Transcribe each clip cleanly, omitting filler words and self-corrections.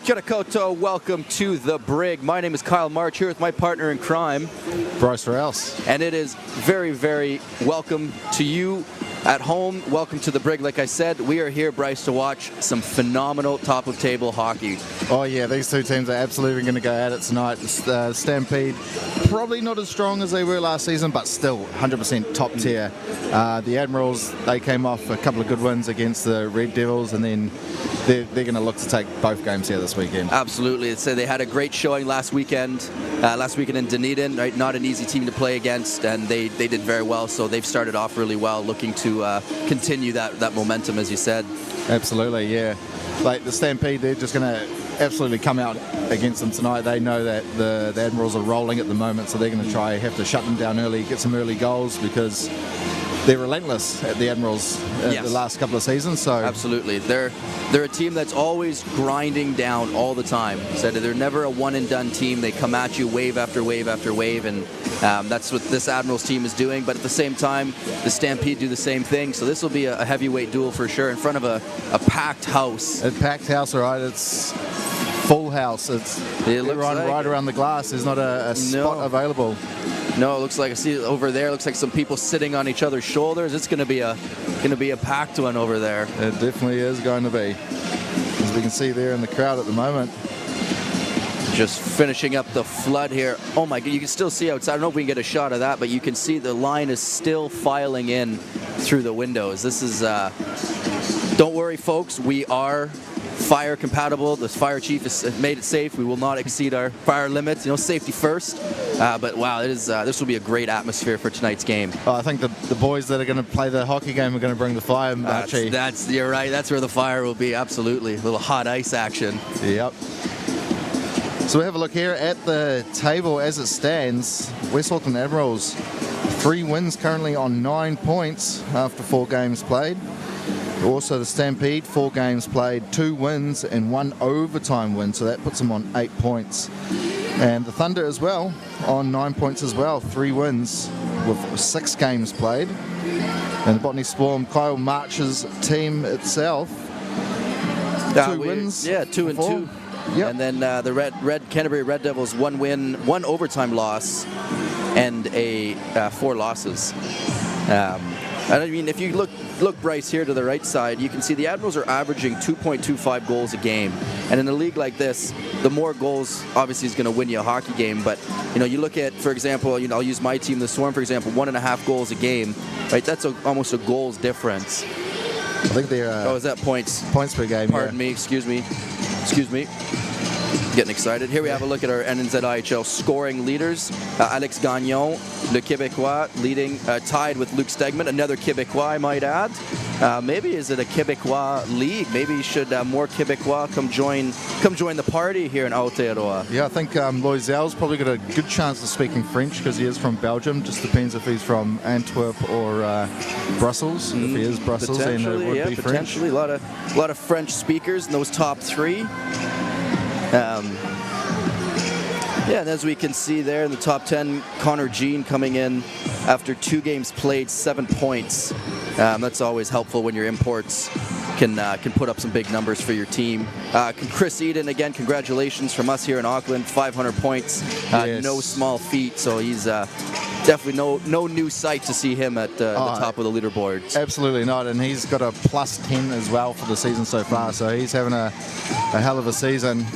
Kia ora koutou, welcome to The Brig. My name is Kyle March, here with my partner in crime, Bryce Rouse. and it is very, very welcome to you at home. Welcome to The Brig. Like I said, we are here, Bryce, to watch some phenomenal top-of-table hockey. Oh yeah, these two teams are absolutely going to go at it tonight. Stampede, probably not as strong as they were last season, but still 100% top tier. The Admirals, they came off a couple of good wins against the Red Devils, and then they're going to look to take both games here this weekend. Absolutely. So they had a great showing last weekend in Dunedin, right? Not an easy team to play against, and they did very well. So they've started off really well, looking to continue that momentum, as you said. Absolutely, yeah. Like the Stampede, they're just going to absolutely come out against them tonight. They know that the Admirals are rolling at the moment, so they're going to have to shut them down early, get some early goals, because they're relentless at the Admirals the last couple of seasons. So absolutely, they're a team that's always grinding down all the time. So they're never a one and done team. They come at you wave after wave after wave, and that's what this Admirals team is doing. But at the same time, the Stampede do the same thing. So this will be a heavyweight duel for sure in front of a packed house. A packed house, all right. It's full house. Everyone right around the glass. There's not a spot available. No, it looks like I see over there. Looks like some people sitting on each other's shoulders. It's going to be a packed one over there. It definitely is going to be, as we can see there in the crowd at the moment. Just finishing up the flood here. Oh my God! You can still see outside. I don't know if we can get a shot of that, but you can see the line is still filing in through the windows. This is. Don't worry, folks. We are fire compatible. The fire chief has made it safe. We will not exceed our fire limits. You know, safety first. But wow, it is. This will be a great atmosphere for tonight's game. I think the boys that are going to play the hockey game are going to bring the fire. You're right. That's where the fire will be. Absolutely, a little hot ice action. Yep. So we have a look here at the table as it stands. West Auckland Admirals, 3 wins currently on 9 points after 4 games played. Also the Stampede, 4 games played, 2 wins and 1 overtime win, so that puts them on 8 points. And the Thunder as well on 9 points as well, 3 wins with 6 games played. And the Botany Swarm, Kyle March's team itself, 2 wins. Yeah, 2 and 2. Yep. And then the Canterbury Red Devils, 1 win, 1 overtime loss, and 4 losses. And I mean, if you look, Bryce, here to the right side, you can see the Admirals are averaging 2.25 goals a game. And in a league like this, the more goals obviously is going to win you a hockey game. But you know, you look at, for example, I'll use my team, the Swarm, for example, 1.5 goals a game. Right, that's almost a goals difference. I think they're. Is that points? Points per game. Pardon me. Excuse me. Getting excited. Here we have a look at our NZIHL scoring leaders. Alex Gagnon, le Québécois, leading, tied with Luc Stegman, another Québécois, I might add. Maybe is it a Québécois league? Maybe should more Québécois come join the party here in Aotearoa? Yeah, I think Loisel's probably got a good chance of speaking French because he is from Belgium. Just depends if he's from Antwerp or Brussels. If he is Brussels, then it would be French. Potentially, a lot of French speakers in those top 3. And as we can see there in the top 10, Connor Jean coming in after 2 games played, 7 points. That's always helpful when your imports can put up some big numbers for your team. Chris Eden, again, congratulations from us here in Auckland, 500 points. Yes. No small feat, so he's definitely no new sight to see him at the top of the leaderboards. Absolutely not, and he's got a plus 10 as well for the season so far, so he's having a hell of a season.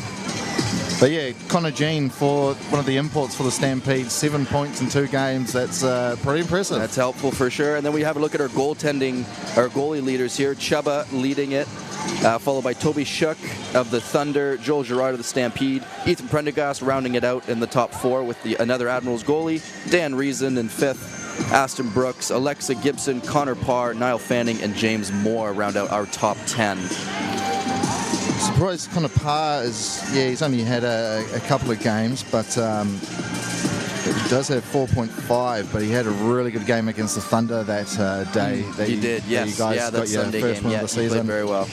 But yeah, Connor Jean, for one of the imports for the Stampede, 7 points in 2 games. That's pretty impressive. That's helpful for sure. And then we have a look at our goalie leaders here. Chuba leading it, followed by Toby Shook of the Thunder, Joel Girard of the Stampede, Ethan Prendergast rounding it out in the top 4 with another Admirals goalie, Dan Reason in 5th, Aston Brooks, Alexa Gibson, Connor Parr, Niall Fanning, and James Moore round out our top 10. Surprised Connor Parr he's only had a couple of games, but he does have 4.5, but he had a really good game against the Thunder that day. He did, yes. You guys got your Sunday first game. win of the season. He played very well.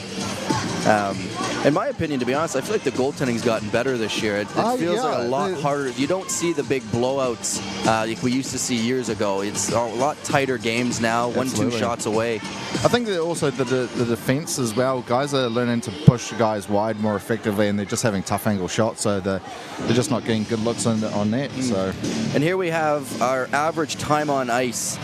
In my opinion, to be honest, I feel like the goaltending's gotten better this year. It feels like a lot harder. You don't see the big blowouts like we used to see years ago. It's a lot tighter games now, 1-2 shots away. I think that also the defense as well. Guys are learning to push guys wide more effectively, and they're just having tough angle shots, so they're just not getting good looks on net. So, and here we have our average time on ice.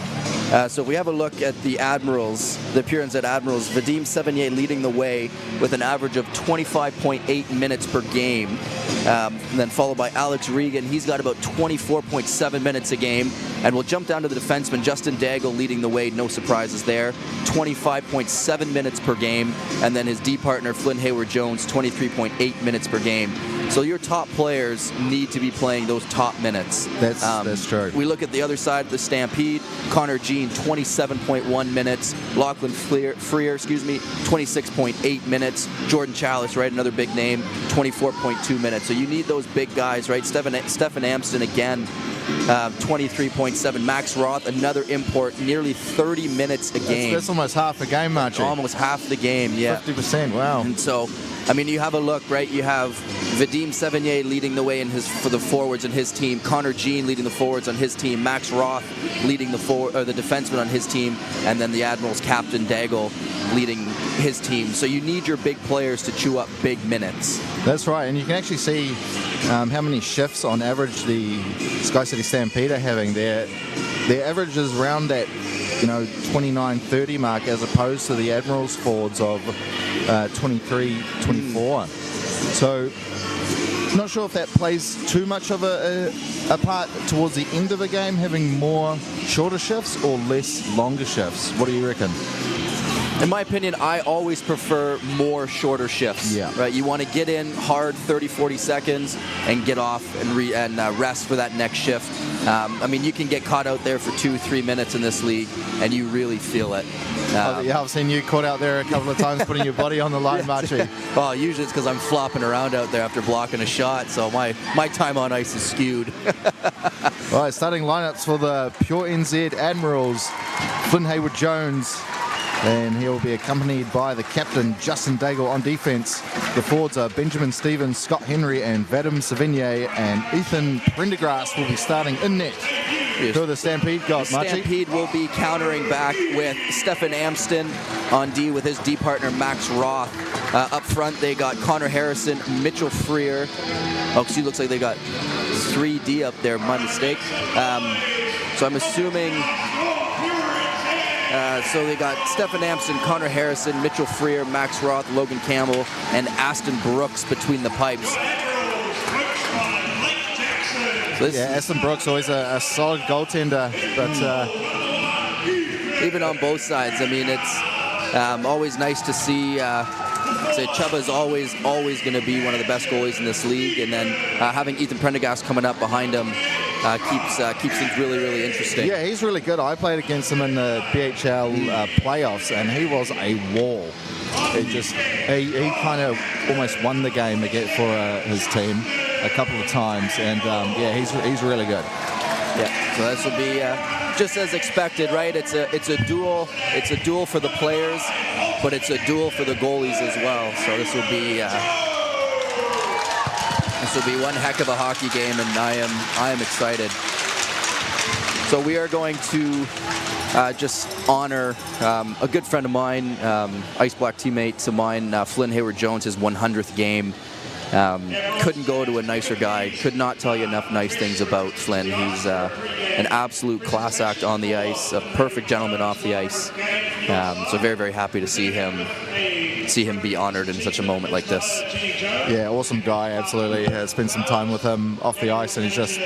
So if we have a look at the Admirals, the appearance at Admirals, Vadim Sevigny leading the way with an average of 25.8 minutes per game. And then followed by Alex Regan. He's got about 24.7 minutes a game. And we'll jump down to the defenseman, Justin Daigle leading the way, no surprises there. 25.7 minutes per game. And then his D partner, Flynn Hayward-Jones, 23.8 minutes per game. So your top players need to be playing those top minutes. That's true. We look at the other side of the Stampede. Connor Jean, 27.1 minutes. Lachlan Freer, 26.8 minutes. Jordan Chalice, right, another big name, 24.2 minutes. So you need those big guys, right? Stefan Amston again, 23.7. Max Roth, another import, nearly 30 minutes a game. That's almost half a game, Archie. Almost half the game, yeah. 50%, wow. And so, I mean, you have a look, right? You have Vadim Sevigny leading the way for the forwards in his team. Connor Jean leading the forwards on his team. Max Roth leading the defenseman on his team. And then the Admirals captain Daigle leading his team. So you need your big players to chew up big minutes. That's right, and you can actually see how many shifts on average the SkyCity Stampede are having. Their average is around that 29-30 mark, as opposed to the Admirals forwards of 23-24. So not sure if that plays too much of a part towards the end of the game, having more shorter shifts or less longer shifts. What do you reckon? In my opinion, I always prefer more shorter shifts. Yeah. Right. You want to get in hard 30-40 seconds and get off and rest for that next shift. I mean, you can get caught out there for 2-3 minutes in this league, and you really feel it. Yeah, I've seen you caught out there a couple of times putting your body on the line, Marchie. Well, usually it's because I'm flopping around out there after blocking a shot, so my time on ice is skewed. All right, starting lineups for the Pure NZ Admirals. Flynn Hayward-Jones, and he'll be accompanied by the captain, Justin Daigle, on defense. The forwards are Benjamin Stevens, Scott Henry, and Vadim Sevigny, and Ethan Prendergast will be starting in net. Who are the Stampede got, Marchie? Stampede will be countering back with Stefan Amston on D with his D partner, Max Roth. Up front, they got Connor Harrison, Mitchell Freer. Oh, see, looks like they got 3D up there, my mistake. So I'm assuming... so they got Stefan Amston, Connor Harrison, Mitchell Freer, Max Roth, Logan Campbell, and Aston Brooks between the pipes. So Aston Brooks, always a solid goaltender, but even on both sides, I mean, it's always nice to see. Chubba's always going to be one of the best goalies in this league, and then having Ethan Prendergast coming up behind him keeps things really, really interesting. Yeah, he's really good. I played against him in the BHL playoffs, and he was a wall. He kind of almost won the game again for his team a couple of times, and he's really good. Yeah, so this will be just as expected, right? It's a duel. It's a duel for the players, but it's a duel for the goalies as well. So this will be one heck of a hockey game, and I am excited. So we are going to just honor a good friend of mine, Ice Black teammate of mine, Flynn Hayward-Jones, his 100th game. Couldn't go to a nicer guy. Could not tell you enough nice things about Flynn. He's an absolute class act on the ice, a perfect gentleman off the ice. So very, very happy to see him be honored in such a moment like this. Yeah, awesome guy, absolutely. Spent some time with him off the ice, and he's just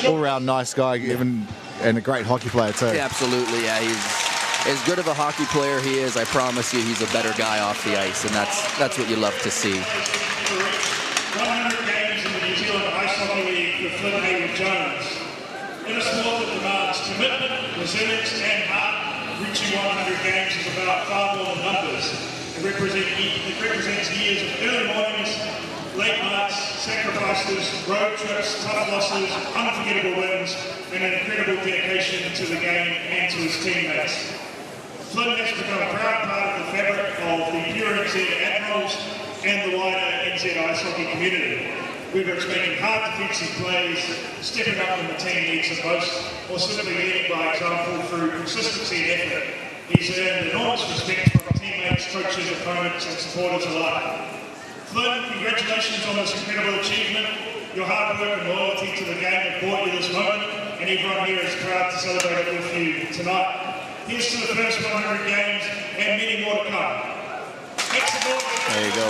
all-round nice guy, even and a great hockey player too. Yeah, absolutely, yeah. He's as good of a hockey player he is, I promise you, he's a better guy off the ice, and that's what you love to see. 100 games in the New Zealand Ice Hockey League for Flynn Hayward-Jones. In a sport that demands commitment, resilience and heart, reaching 100 games is about far more than numbers. It represents years of early mornings, late nights, sacrifices, road trips, tough losses, unforgettable wins, and an incredible dedication to the game and to his teammates. Flynn has become a proud part of the fabric of the Pure NZ Admirals and the wider NZIHL hockey community. Whether it's making hard defensive plays, stepping up when the team needs the most, or simply leading by example through consistency and effort, he's earned enormous respect from teammates, coaches, opponents and supporters alike. Flynn, congratulations on this incredible achievement. Your hard work and loyalty to the game have brought you this moment, and everyone here is proud to celebrate it with you tonight. Here's to the first 100 games and many more to come. There you go.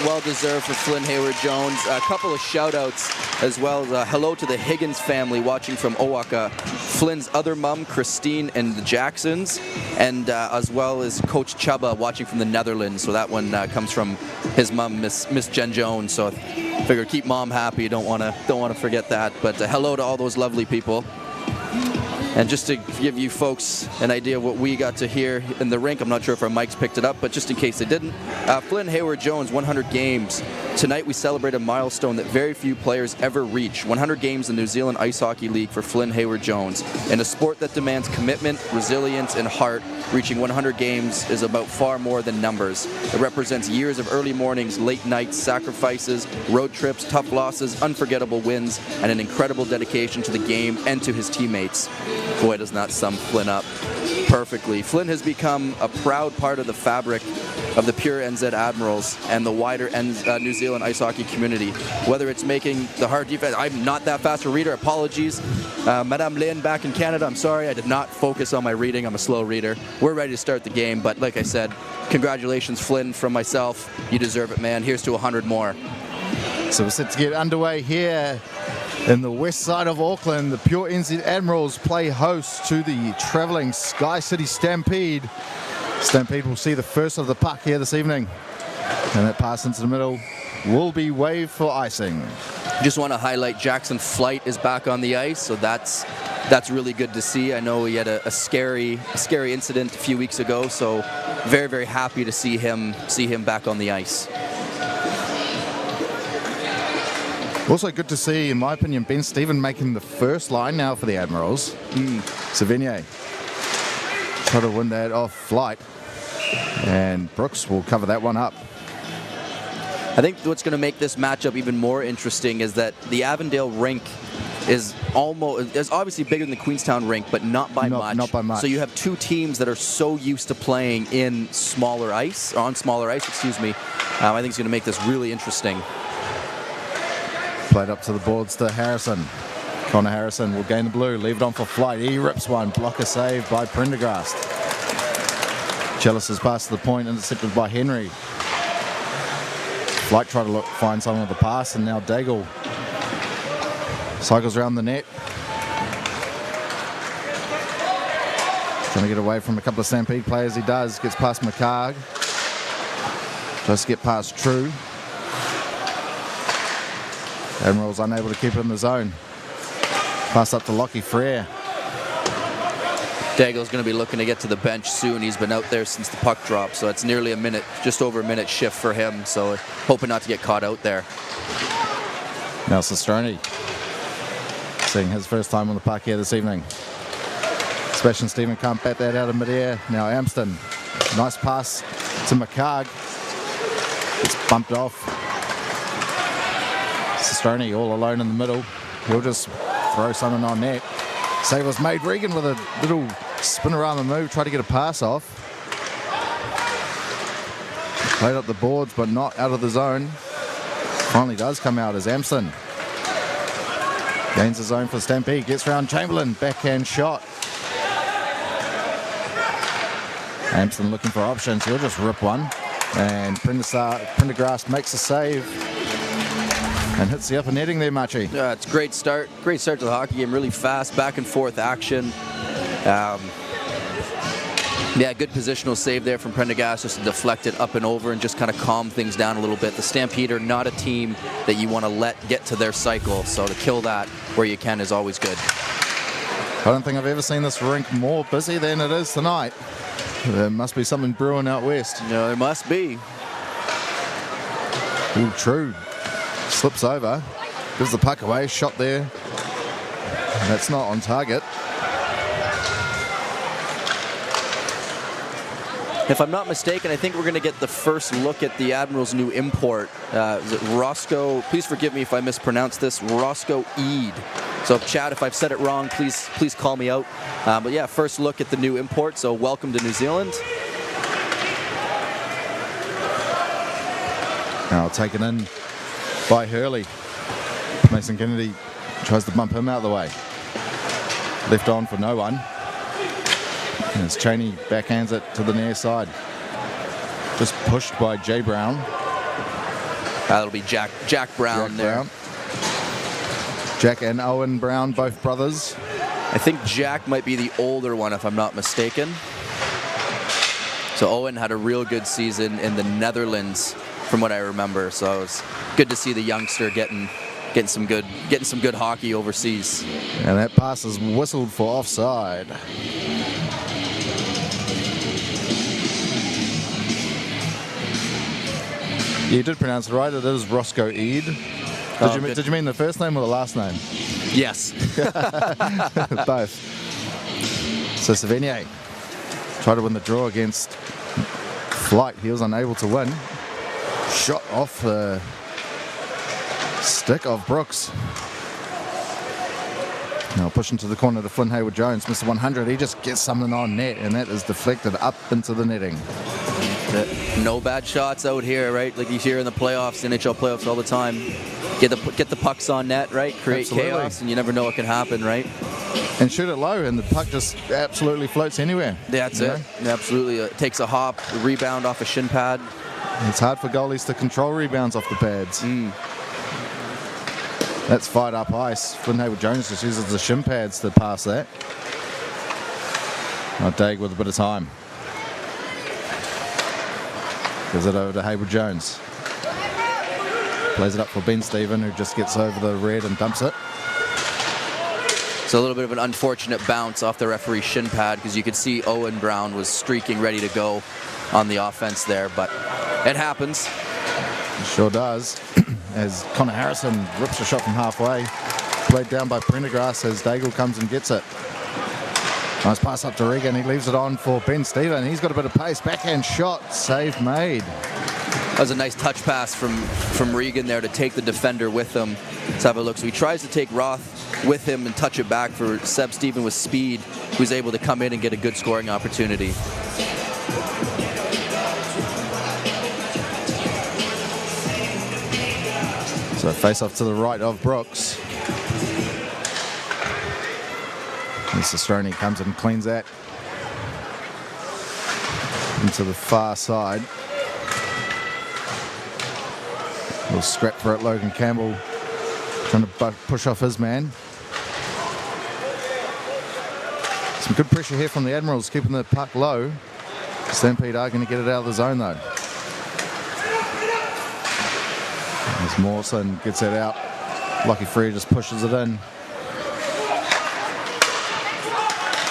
Well deserved for Flynn Hayward-Jones. A couple of shout-outs as well. Hello to the Higgins family watching from Owaka. Flynn's other mom, Christine, and the Jacksons, and as well as Coach Chubba watching from the Netherlands. So that one comes from his mom, Miss Jen Jones. So I figured keep mom happy. Don't want to forget that. But hello to all those lovely people. And just to give you folks an idea of what we got to hear in the rink, I'm not sure if our mics picked it up, but just in case they didn't, Flynn Hayward-Jones, 100 games. Tonight we celebrate a milestone that very few players ever reach. 100 games in the New Zealand Ice Hockey League for Flynn Hayward-Jones. In a sport that demands commitment, resilience, and heart, reaching 100 games is about far more than numbers. It represents years of early mornings, late nights, sacrifices, road trips, tough losses, unforgettable wins, and an incredible dedication to the game and to his teammates. Boy, does not sum Flynn up perfectly. Flynn has become a proud part of the fabric of the pure NZ Admirals and the wider New Zealand ice hockey community. Whether it's making the hard defense, I'm not that fast a reader, apologies. Madame Lynn back in Canada, I'm sorry, I did not focus on my reading, I'm a slow reader. We're ready to start the game, but like I said, congratulations Flynn from myself, you deserve it man, here's to 100 more. So we're set to get underway here in the west side of Auckland. The pure NZ Admirals play host to the travelling SkyCity Stampede. Stampede will see the first of the puck here this evening. And that pass into the middle will be waved for icing. Just want to highlight Jackson Flight is back on the ice, so that's really good to see. I know he had a scary incident a few weeks ago, so very, very happy to see him back on the ice. Also good to see, in my opinion, Ben Stephen making the first line now for the Admirals. Savigny try to win that off Flight, and Brooks will cover that one up. I think what's going to make this matchup even more interesting is that the Avondale rink is obviously bigger than the Queenstown rink, but not by much. Not by much. So you have two teams that are so used to playing on smaller ice, excuse me. I think it's going to make this really interesting. Played up to the boards to Harrison. Connor Harrison will gain the blue, leave it on for Flight. He rips one, blocker save by Prendergast. Chalice has passed to the point, intercepted by Henry. Flight try to find someone with the pass, and now Daigle cycles around the net. Trying to get away from a couple of Stampede players, he does. Gets past McCarg. Tries to get past True. Admirals unable to keep it in the zone. Pass up to Lockie Frere. Daigle's going to be looking to get to the bench soon. He's been out there since the puck drop, so it's nearly a minute, just over a minute shift for him, so hoping not to get caught out there. Now Sestroni, seeing his first time on the puck here this evening. Sebastian Stephen can't bat that out of midair. Now Amston, nice pass to McCarg. It's bumped off. Sestroni all alone in the middle. He'll just throw something on net. Save was made. Regan with a little spinorama move, tried to get a pass off. Played up the boards, but not out of the zone. Finally does come out as Amston. Gains the zone for Stampede, gets round Chamberlain, backhand shot. Amston looking for options, he'll just rip one. And Prendergast makes a save. And hits the upper netting there, Machi. Yeah, it's a great start to the hockey game. Really fast, back and forth action. Yeah, good positional save there from Prendergast, just to deflect it up and over and just kind of calm things down a little bit. The Stampede are not a team that you want to let get to their cycle, so to kill that where you can is always good. I don't think I've ever seen this rink more busy than it is tonight. There must be something brewing out west. No, there must be. Ooh, True. Slips over, gives the puck away, shot there. That's not on target. If I'm not mistaken, I think we're going to get the first look at the Admirals' new import. Is it Roscoe? Please forgive me if I mispronounce this. Roscoe Eid. So, Chad, if I've said it wrong, please call me out. But yeah, first look at the new import. So, welcome to New Zealand. Now taken in by Hurley. Mason Kennedy tries to bump him out of the way. Left on for no one. And as Cheney backhands it to the near side. Just pushed by Jay Brown. That'll be Jack Brown there. Brown. Jack and Owen Brown, both brothers. I think Jack might be the older one, if I'm not mistaken. So Owen had a real good season in the Netherlands, from what I remember. So it was good to see the youngster getting some good hockey overseas. And that pass is whistled for offside. You did pronounce it right. It is Roscoe Eid. Did you mean the first name or the last name? Yes. Both. So Savigny tried to win the draw against Flight. He was unable to win. Shot off the stick of Brooks. Now pushing to the corner to Flynn Hayward-Jones. Mr. 100, he just gets something on net, and that is deflected up into the netting. No bad shots out here, right? Like you hear in the playoffs, NHL playoffs all the time. Get the pucks on net, right? Create chaos, and you never know what can happen, right? And shoot it low, and the puck just absolutely floats anywhere. That's it. Absolutely. It takes a hop, a rebound off a shin pad. It's hard for goalies to control rebounds off the pads. That's fired up ice. Flynn Hayward-Jones just uses the shin pads to pass that. Now Daig with a bit of time. Gives it over to Hayward-Jones. Plays it up for Ben Stephen, who just gets over the red and dumps it. So a little bit of an unfortunate bounce off the referee's shin pad, because you could see Owen Brown was streaking ready to go on the offense there, but it happens. It sure does. As Connor Harrison rips a shot from halfway. Played down by Prendergrass as Daigle comes and gets it. Nice pass up to Regan. He leaves it on for Ben Stephen. He's got a bit of pace. Backhand shot. Save made. That was a nice touch pass from Regan there to take the defender with him. Let's have a look. So he tries to take Roth with him and touch it back for Seb Stephen with speed, who's able to come in and get a good scoring opportunity. So face off to the right of Brooks. Mr. Stroney comes and cleans that into the far side. Little scrap for it, Logan Campbell trying to push off his man. Some good pressure here from the Admirals, keeping the puck low. Stampede are going to get it out of the zone though. As Mawson gets it out, Lucky Free just pushes it in.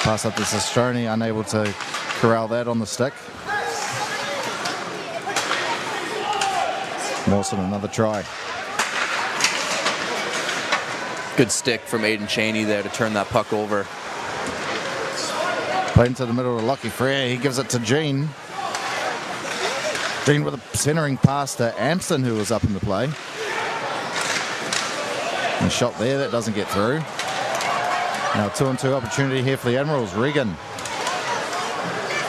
Pass up to Sestroni, unable to corral that on the stick. Mawson, another try. Good stick from Aiden Cheney there to turn that puck over. Played into the middle of Lucky Free. He gives it to Gene. Gene with a centering pass to Amston, who was up in the play. And a shot there, that doesn't get through. Now a 2-on-2 opportunity here for the Admirals. Regan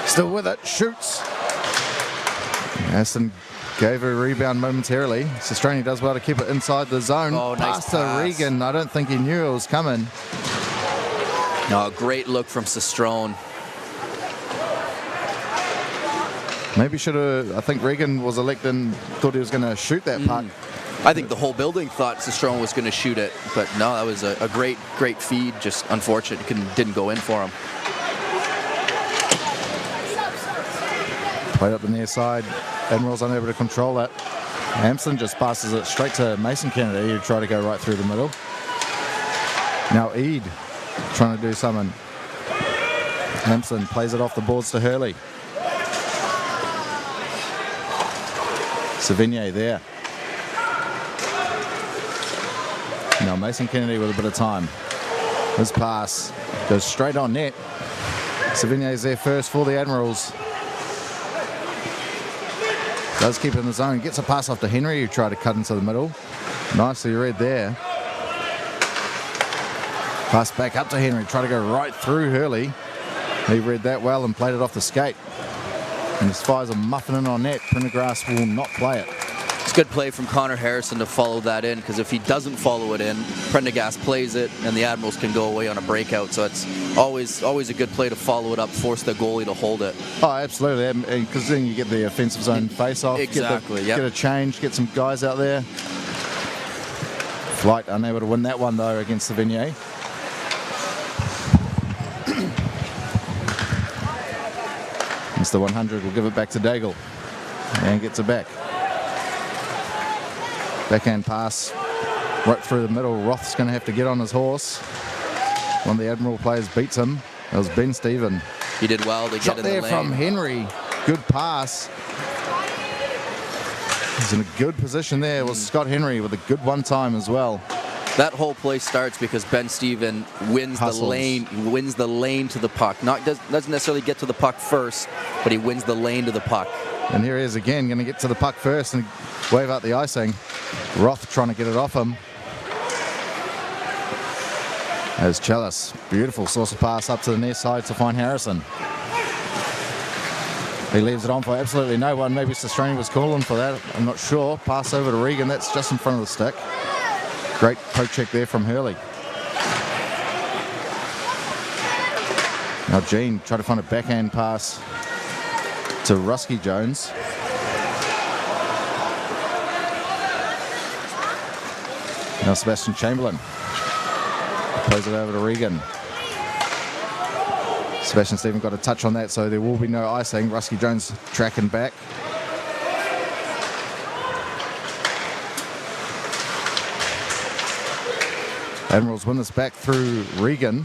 still with it, shoots. Aston gave a rebound momentarily. Sestroni does well to keep it inside the zone. Oh, nice pass to Regan. I don't think he knew it was coming. No, great look from Sestrone. Maybe should have. I think Regan was elected and thought he was going to shoot that puck. I think the whole building thought Sestrone was going to shoot it, but no, that was a great feed. Just unfortunate, didn't go in for him. Played up the near side. Admirals unable to control that. Hampson just passes it straight to Mason Kennedy, who tried to go right through the middle. Now Eid trying to do something. Hampson plays it off the boards to Hurley. Savigny there. Now Mason Kennedy with a bit of time. His pass goes straight on net. Savigny's there first for the Admirals. Does keep it in the zone. Gets a pass off to Henry, who tried to cut into the middle. Nicely read there. Pass back up to Henry. Try to go right through Hurley. He read that well and played it off the skate. And as far as a muffin in on net, Prendergrass will not play it. It's a good play from Connor Harrison to follow that in, because if he doesn't follow it in, Prendergast plays it, and the Admirals can go away on a breakout. So it's always a good play to follow it up, force the goalie to hold it. Oh, absolutely, because then you get the offensive zone face-off. Exactly, Get a change, get some guys out there. Flight unable to win that one, though, against the Vignier. Mr. 100 will give it back to Daigle and gets it back. Backhand pass right through the middle. Roth's going to have to get on his horse. One of the Admiral players beats him. That was Ben Stephen. He did well to Shot get in the there lane. from Henry. Good pass. He's in a good position there. It was Scott Henry with a good one time as well. That whole play starts because Ben Stephen wins Hustles. the lane. He wins the lane to the puck. Doesn't necessarily get to the puck first, but he wins the lane to the puck. And here he is again, going to get to the puck first and wave out the icing. Roth trying to get it off him. As Chalice, beautiful source of pass up to the near side to find Harrison. He leaves it on for absolutely no one. Maybe Sestrani was calling for that. I'm not sure. Pass over to Regan. That's just in front of the stick. Great poke check there from Hurley. Now Gene tried to find a backhand pass to Rusky Jones. Now Sebastian Chamberlain plays it over to Regan. Sebastian Stephen got a touch on that, so there will be no icing. Rusky Jones tracking back. Admirals win this back through Regan.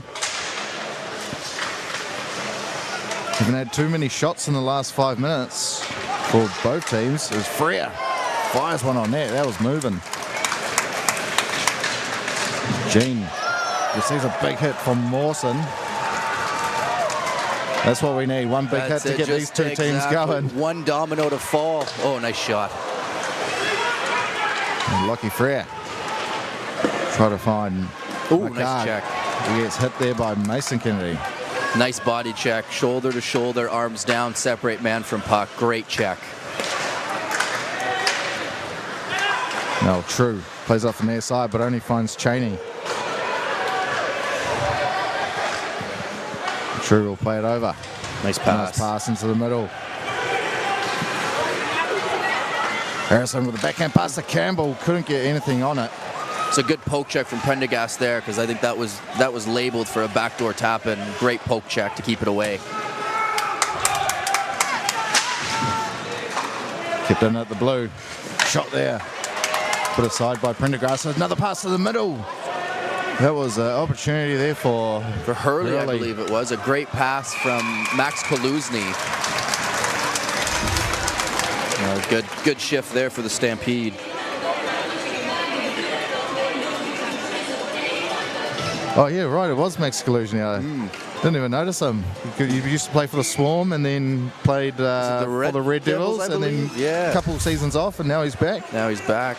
Haven't had too many shots in the last 5 minutes for both teams. It was Freer. Fires one on net. That was moving. Gene receives a big hit from Mawson. That's what we need. One big hit to get these two teams going. One domino to fall. Oh, nice shot. And Lockie Freer try to find Nice check. He gets hit there by Mason Kennedy. Nice body check. Shoulder to shoulder, arms down, separate man from puck. Great check. No, True plays off the near side, but only finds Cheney. True will play it over. Nice pass. Nice pass into the middle. Harrison with the backhand pass to Campbell. Couldn't get anything on it. It's a good poke check from Prendergast there, because I think that was labeled for a backdoor tap, and great poke check to keep it away. Kept in at the blue. Shot there. Put aside by Prendergast. Another pass to the middle. That was an opportunity there for Hurley, I believe it was. A great pass from Max Kaluzny. Good shift there for the Stampede. Oh, yeah, right. It was Max Kaluzny. I didn't even notice him. He used to play for the Swarm and then played for the Red Devils and then a couple of seasons off, and now he's back. Now he's back.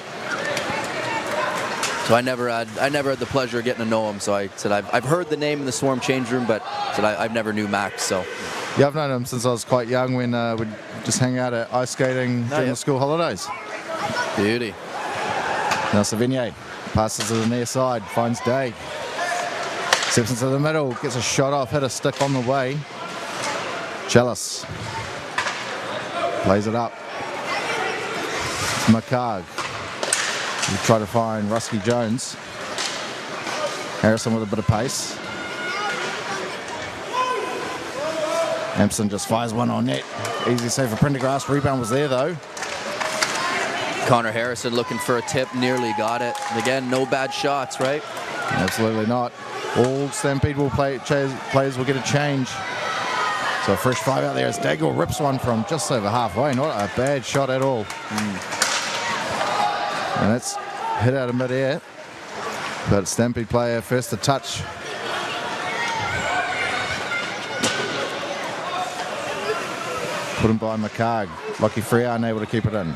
So I never had the pleasure of getting to know him. So I said I've heard the name in the Swarm change room, but said I've never knew Max. So yeah, I've known him since I was quite young, when we'd just hang out at ice skating during the school holidays. Beauty. Now Savigny passes to the near side, finds Day. Steps into the middle, gets a shot off, hit a stick on the way. Chalice plays it up. McCarg. We try to find Rusky Jones. Harrison with a bit of pace. Hampson just fires one on net. Easy save for Prendergast. Rebound was there though. Connor Harrison looking for a tip, nearly got it. And again, no bad shots, right? Absolutely not. All Stampede players will get a change. So a fresh five out there as Daigle rips one from just over halfway. Not a bad shot at all. And that's hit out of mid-air. But Stampede player first to touch. Put in by McCarg. Lockie Freer unable to keep it in.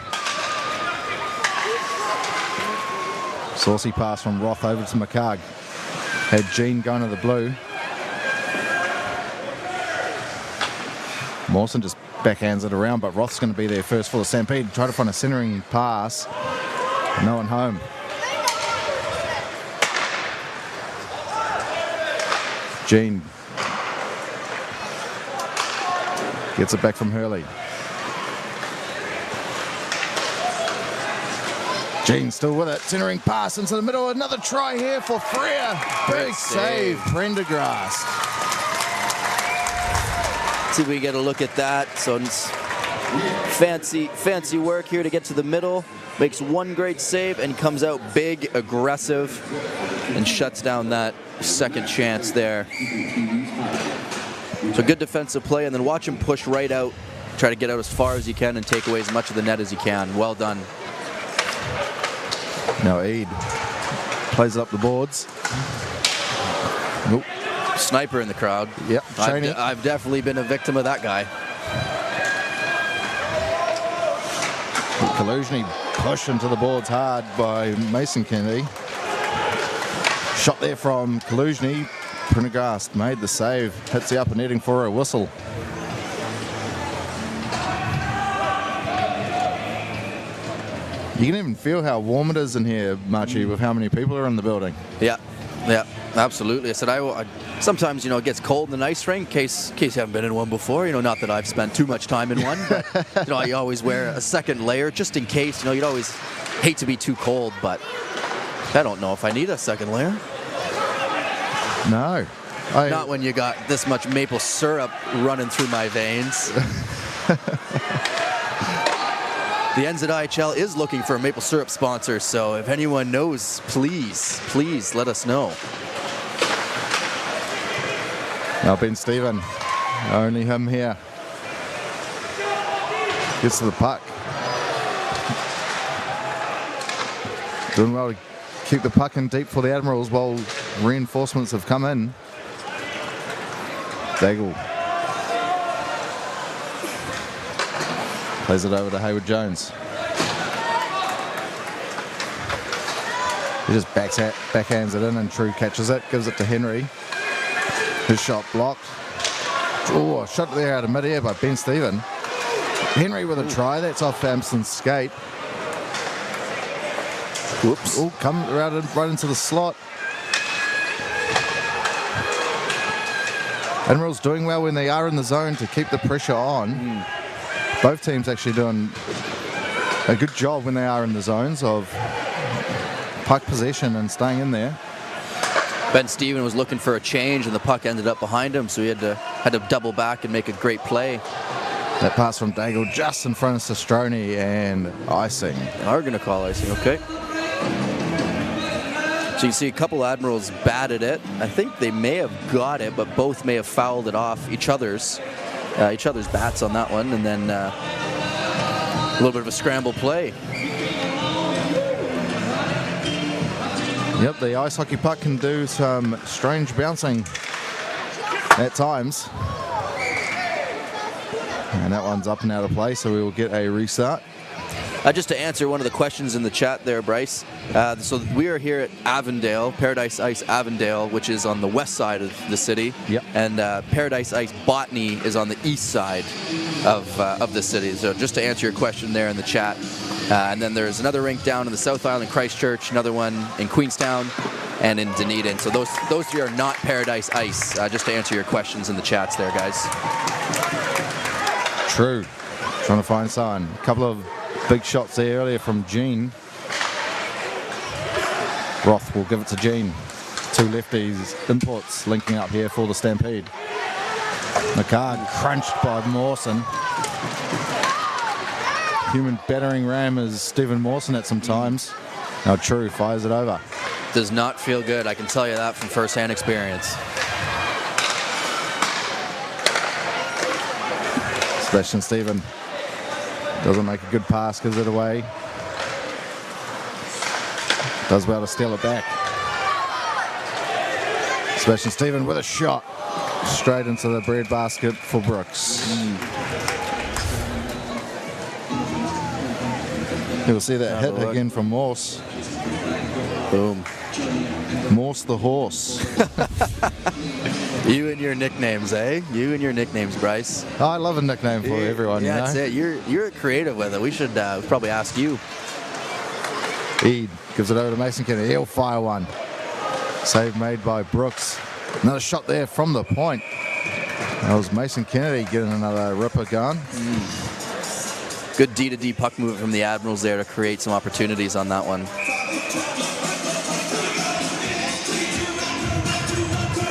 Saucy pass from Roth over to McCarg. Had Jean going to the blue. Mawson just backhands it around, but Roth's going to be there first for the Stampede. Try to find a centering pass. No one home. Jean gets it back from Hurley. Jean still with it. Centering pass into the middle. Another try here for Freer. Big save, Prendergast. See if we get a look at that. So it's fancy work here to get to the middle. Makes one great save and comes out big, aggressive, and shuts down that second chance there. So good defensive play, and then watch him push right out, try to get out as far as he can and take away as much of the net as he can. Well done. Now Eid plays it up the boards. Nope. Sniper in the crowd. Yep, I've definitely been a victim of that guy. Kaluzhny pushed into the boards hard by Mason Kennedy. Shot there from Kaluzhny. Prendergast made the save. Hits the upper netting for a whistle. You can even feel how warm it is in here, Marchie, with how many people are in the building. Yeah, absolutely. I said, sometimes, it gets cold in an ice rink, in case you haven't been in one before. Not that I've spent too much time in one, but, you always wear a second layer just in case. You'd always hate to be too cold, but I don't know if I need a second layer. No. Not when you got this much maple syrup running through my veins. The NZIHL is looking for a maple syrup sponsor, so if anyone knows, please let us know. Now Ben Stephen, only him here. Gets to the puck. Doing well to keep the puck in deep for the Admirals while reinforcements have come in. Daigle plays it over to Hayward Jones. He just backhands it in and True catches it, gives it to Henry. His shot blocked. Oh, shot there out of mid-air by Ben Stephen. Henry with a try, that's off Amson's skate. Whoops. Oh, come right into the slot. Admirals doing well when they are in the zone to keep the pressure on. Both teams actually doing a good job when they are in the zones of puck possession and staying in there. Ben Stephen was looking for a change and the puck ended up behind him, so he had to double back and make a great play. That pass from Daigle just in front of Sestroni and icing. Are going to call icing, okay. So you see a couple Admirals batted it. I think they may have got it, but both may have fouled it off each other's bats on that one, and then a little bit of a scramble play. Yep, the ice hockey puck can do some strange bouncing at times. And that one's up and out of play, so we will get a restart. Just to answer one of the questions in the chat there, Bryce. So we are here at Avondale, Paradise Ice Avondale, which is on the west side of the city. Yep. And Paradise Ice Botany is on the east side of the city. So just to answer your question there in the chat. And then there's another rink down in the South Island, Christchurch, another one in Queenstown, and in Dunedin. So those three are not Paradise Ice, just to answer your questions in the chats there, guys. True. Trying to find someone. A couple of big shots there earlier from Jean. Roth will give it to Jean. Two lefties, imports linking up here for the Stampede. McCarg crunched by Mawson. Human battering ram is Stephen Mawson at some times. Now True fires it over. Does not feel good, I can tell you that from first-hand experience. Sebastian Stephen doesn't make a good pass, gives it away. Does well to steal it back. Sebastian Stephen with a shot straight into the bread basket for Brooks. You'll see that Have a hit look. again from Morse. Boom. Morse the horse. You and your nicknames, eh? You and your nicknames, Bryce. I love a nickname for everyone, Yeah, you know? that's it. You're creative with it. We should probably ask you. Eade gives it over to Mason Kennedy. He'll fire one. Save made by Brooks. Another shot there from the point. That was Mason Kennedy getting another ripper gun. Good D-to-D puck move from the Admirals there to create some opportunities on that one.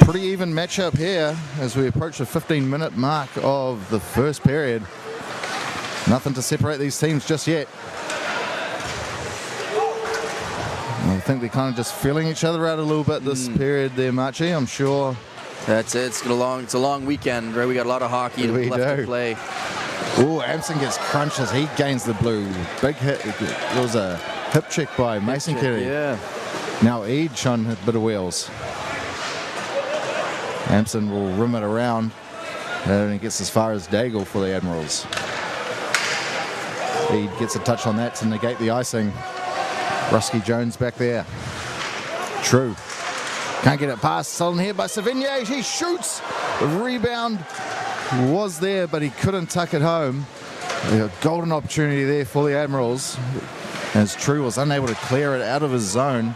Pretty even matchup here as we approach the 15-minute mark of the first period. Nothing to separate these teams just yet. I think they're kind of just feeling each other out a little bit this period there, Marchie, I'm sure. That's it. It's a long weekend, right? We got a lot of hockey left to play. Oh, Amson gets crunched as he gains the blue. Big hit. There was a hip check by Mason Kennedy. Yeah. Now Eade showing a bit of wheels. Amson will rim it around and he gets as far as Daigle for the Admirals. Eade gets a touch on that to negate the icing. Rusky Jones back there. True. Can't get it past. Stolen here by Savigny. He shoots. The rebound was there, but he couldn't tuck it home. A golden opportunity there for the Admirals, as True was unable to clear it out of his zone.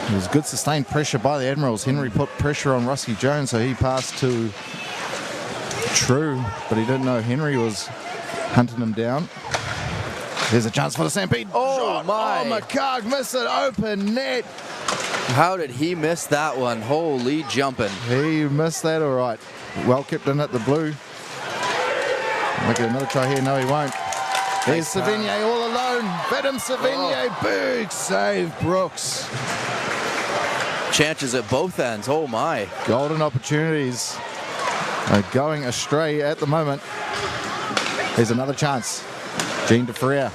It was good sustained pressure by the Admirals. Henry put pressure on Rusky Jones, so he passed to True, but he didn't know Henry was hunting him down. There's a chance for the Stampede. Oh, my. Oh, McCarg missed it. Open net. How did he miss that one? Holy jumping. He missed that all right. Well kept in at the blue. Might get another try here. No, he won't. There's Savigny all alone. Vadim Savigny. Big save, Brooks. Chances at both ends. Oh, my. Golden opportunities are going astray at the moment. Here's another chance. Gene de Frere.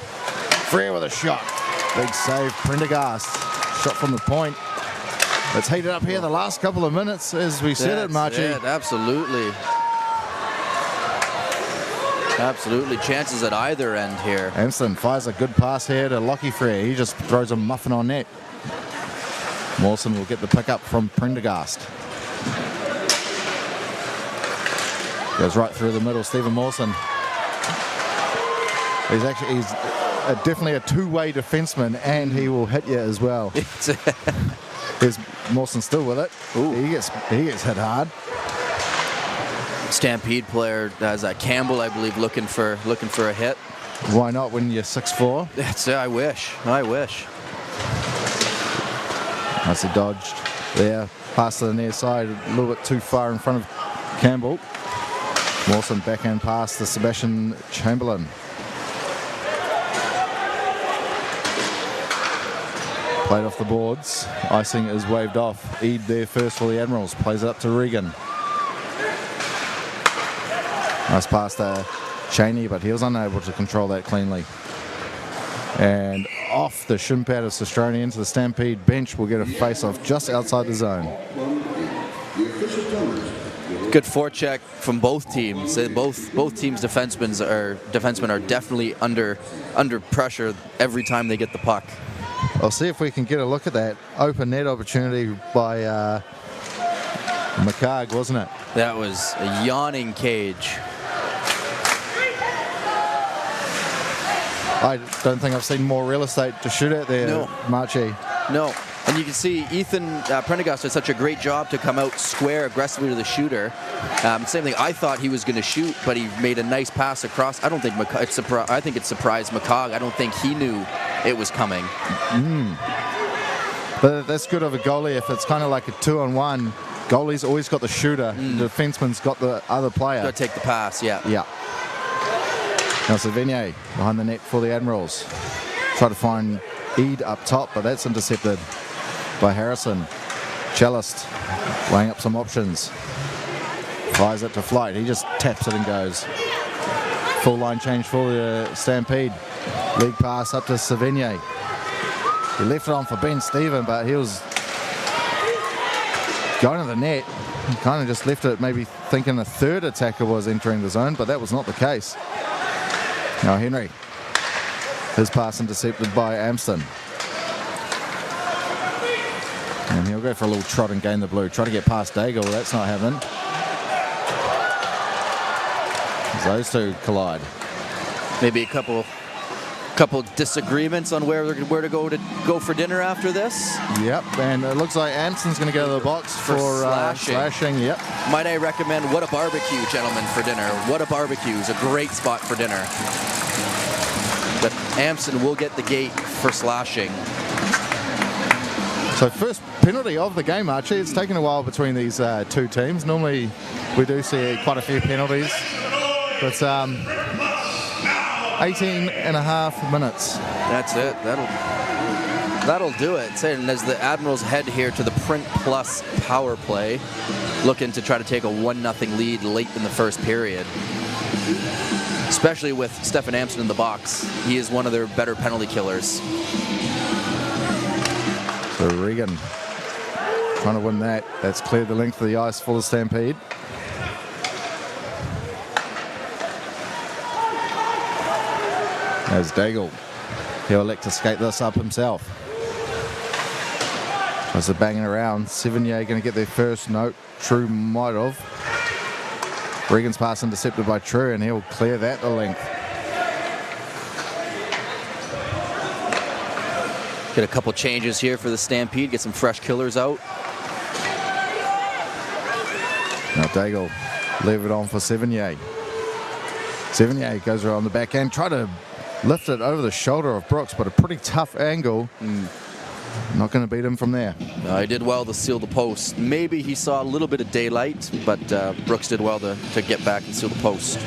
Frere with a shot. Big save. Prendergast. Shot from the point. It's heated up here the last couple of minutes as we said it, Marchie. It, absolutely. Absolutely. Chances at either end here. Amson fires a good pass here to Lockie Frere. He just throws a muffin on net. Mawson will get the pick up from Prendergast. Goes right through the middle. Stephen Mawson. He's definitely a two-way defenseman, and he will hit you as well. There's Mawson still with it. Ooh. He gets hit hard. Stampede player as Campbell, I believe, looking for a hit. Why not when you're 6'4"? That's it. I wish. Nicely dodged there. Pass to the near side, a little bit too far in front of Campbell. Mawson backhand pass to Sebastian Chamberlain. Played off the boards. Icing is waved off. Eade there first for the Admirals. Plays it up to Regan. Nice pass to Cheney, but he was unable to control that cleanly. And off the shin pad of Sestroni into the Stampede bench. We'll get a face-off just outside the zone. Good forecheck from both teams. Both teams' defensemen are definitely under pressure every time they get the puck. I'll see if we can get a look at that open net opportunity by McCarg, wasn't it? That was a yawning cage. I don't think I've seen more real estate to shoot at there, No. Marchie. No. And you can see Ethan Prendergast did such a great job to come out square aggressively to the shooter. Same thing. I thought he was going to shoot, but he made a nice pass across. I don't think I think it surprised McCarg. I don't think he knew it was coming. But that's good of a goalie if it's kind of like a 2-on-1. Goalie's always got the shooter. The defenseman's got the other player. Got to take the pass, yeah. Yeah. Now Savigny behind the net for the Admirals. Try to find Eade up top, but that's intercepted by Harrison. Cellist weighing up some options. Fires it to Flight. He just taps it and goes. Full line change for the Stampede. League pass up to Savigny. He left it on for Ben Stephen, but he was going to the net. He kind of just left it, maybe thinking a third attacker was entering the zone, but that was not the case. Now Henry His pass intercepted by Amston. And he'll go for a little trot and gain the blue. Try to get past Daigle. That's not happening. As those two collide. Maybe a couple disagreements on where to go for dinner after this. Yep, and it looks like Amston's going to go to the box for slashing. Yep. Might I recommend What a Barbecue, gentlemen, for dinner. What a Barbecue is a great spot for dinner. But Amston will get the gate for slashing. So first penalty of the game, Archie. It's taken a while between these two teams. Normally we do see quite a few penalties. But 18 and a half minutes. That's it. That'll do it. And as the Admirals head here to the Print Plus power play, looking to try to take a 1-0 lead late in the first period. Especially with Stefan Amston in the box. He is one of their better penalty killers. So Regan trying to win that. That's cleared the length of the ice for the Stampede. As Daigle, he'll elect to skate this up himself. As they're banging around, Sevigny going to get their first note. True might have. Regan's pass intercepted by True, and he'll clear that the length. Get a couple changes here for the Stampede. Get some fresh killers out. Now Daigle leave it on for Sevigny. Sevigny goes around the back end, try to lift it over the shoulder of Brooks, but a pretty tough angle. Not going to beat him from there. He did well to seal the post. Maybe he saw a little bit of daylight, but Brooks did well to get back and seal the post.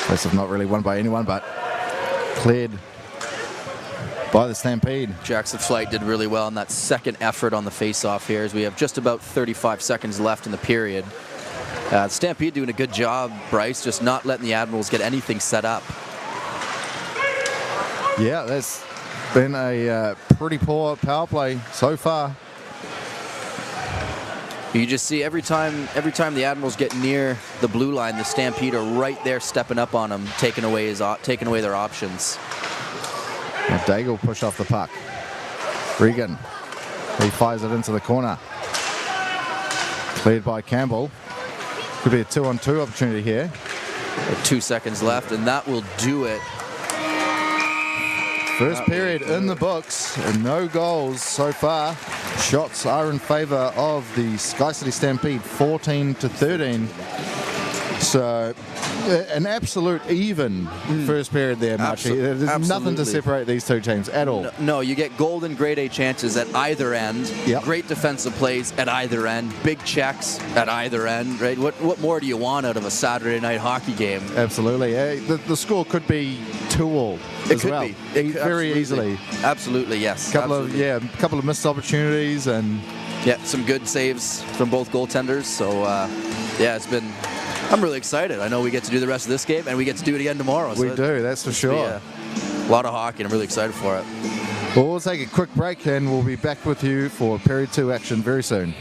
This is not really won by anyone, but cleared by the Stampede. Jackson Flight did really well in that second effort on the face-off here, as we have just about 35 seconds left in the period. Stampede doing a good job, Bryce, just not letting the Admirals get anything set up. Yeah, that's been a pretty poor power play so far. You just see every time the Admirals get near the blue line, the Stampede are right there stepping up on them, taking away their options. Now Daigle push off the puck. Regan, he fires it into the corner. Cleared by Campbell. Could be a 2-on-2 opportunity here. 2 seconds left, and that will do it. First period in the books, and no goals so far. Shots are in favour of the SkyCity Stampede, 14-13. So an absolute even first period there, Marchie. There's nothing to separate these two teams at all. No, you get golden grade A chances at either end. Yep. Great defensive plays at either end. Big checks at either end. Right? What more do you want out of a Saturday night hockey game? Absolutely. The score could be 2-2 as well. It could be. Very easily. Absolutely, yes. Couple of missed opportunities and some good saves from both goaltenders. So I'm really excited. I know we get to do the rest of this game, and we get to do it again tomorrow. We do, that's for sure. A lot of hockey, and I'm really excited for it. Well, we'll take a quick break, and we'll be back with you for period 2 action very soon.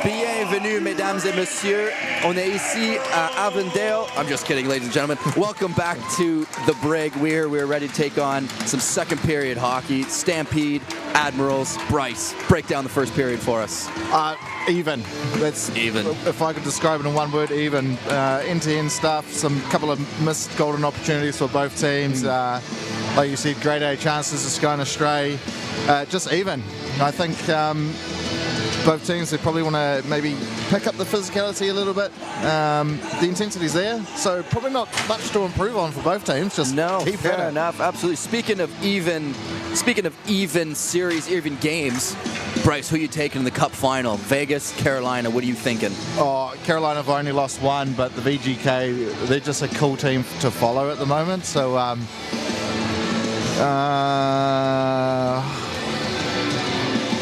Bienvenue, mesdames et messieurs. On est ici à Avondale. I'm just kidding, ladies and gentlemen. Welcome back to the Brig. We're ready to take on some second period hockey. Stampede, Admirals. Bryce, break down the first period for us. Even. That's Even. If I could describe it in one word, even. End-to-end stuff. Some couple of missed golden opportunities for both teams. Like you said, grade A chances just going astray. Just even. I think both teams, they probably want to maybe pick up the physicality a little bit. The intensity's there, so probably not much to improve on for both teams. Just keep fair at it. enough. Absolutely. Speaking of even series, even games, Bryce, who you taking in the Cup final? Vegas, Carolina. What are you thinking? Oh, Carolina have only lost one, but the VGK, they're just a cool team to follow at the moment. So,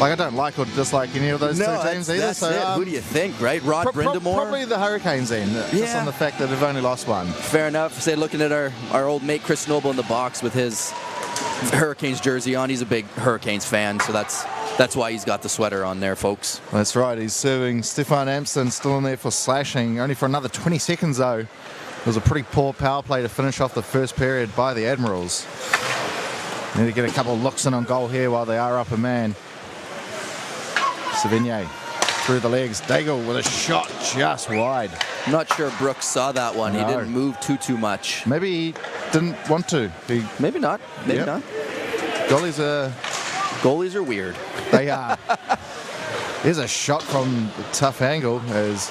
I don't like or dislike any of those two teams either. That's so, it. Who do you think, right? Rod Brindamore? Probably the Hurricanes then, just on the fact that they've only lost one. Fair enough. Say, looking at our old mate Chris Noble in the box with his Hurricanes jersey on. He's a big Hurricanes fan, so that's why he's got the sweater on there, folks. That's right. He's serving Stefan Amston, still in there for slashing, only for another 20 seconds though. It was a pretty poor power play to finish off the first period by the Admirals. Need to get a couple of looks in on goal here while they are up a man. Savigny through the legs. Daigle with a shot just wide. Not sure Brooks saw that one. No. He didn't move too much. Maybe he didn't want to. Maybe not. Maybe not. Goalies are weird. They are. Here's a shot from a tough angle as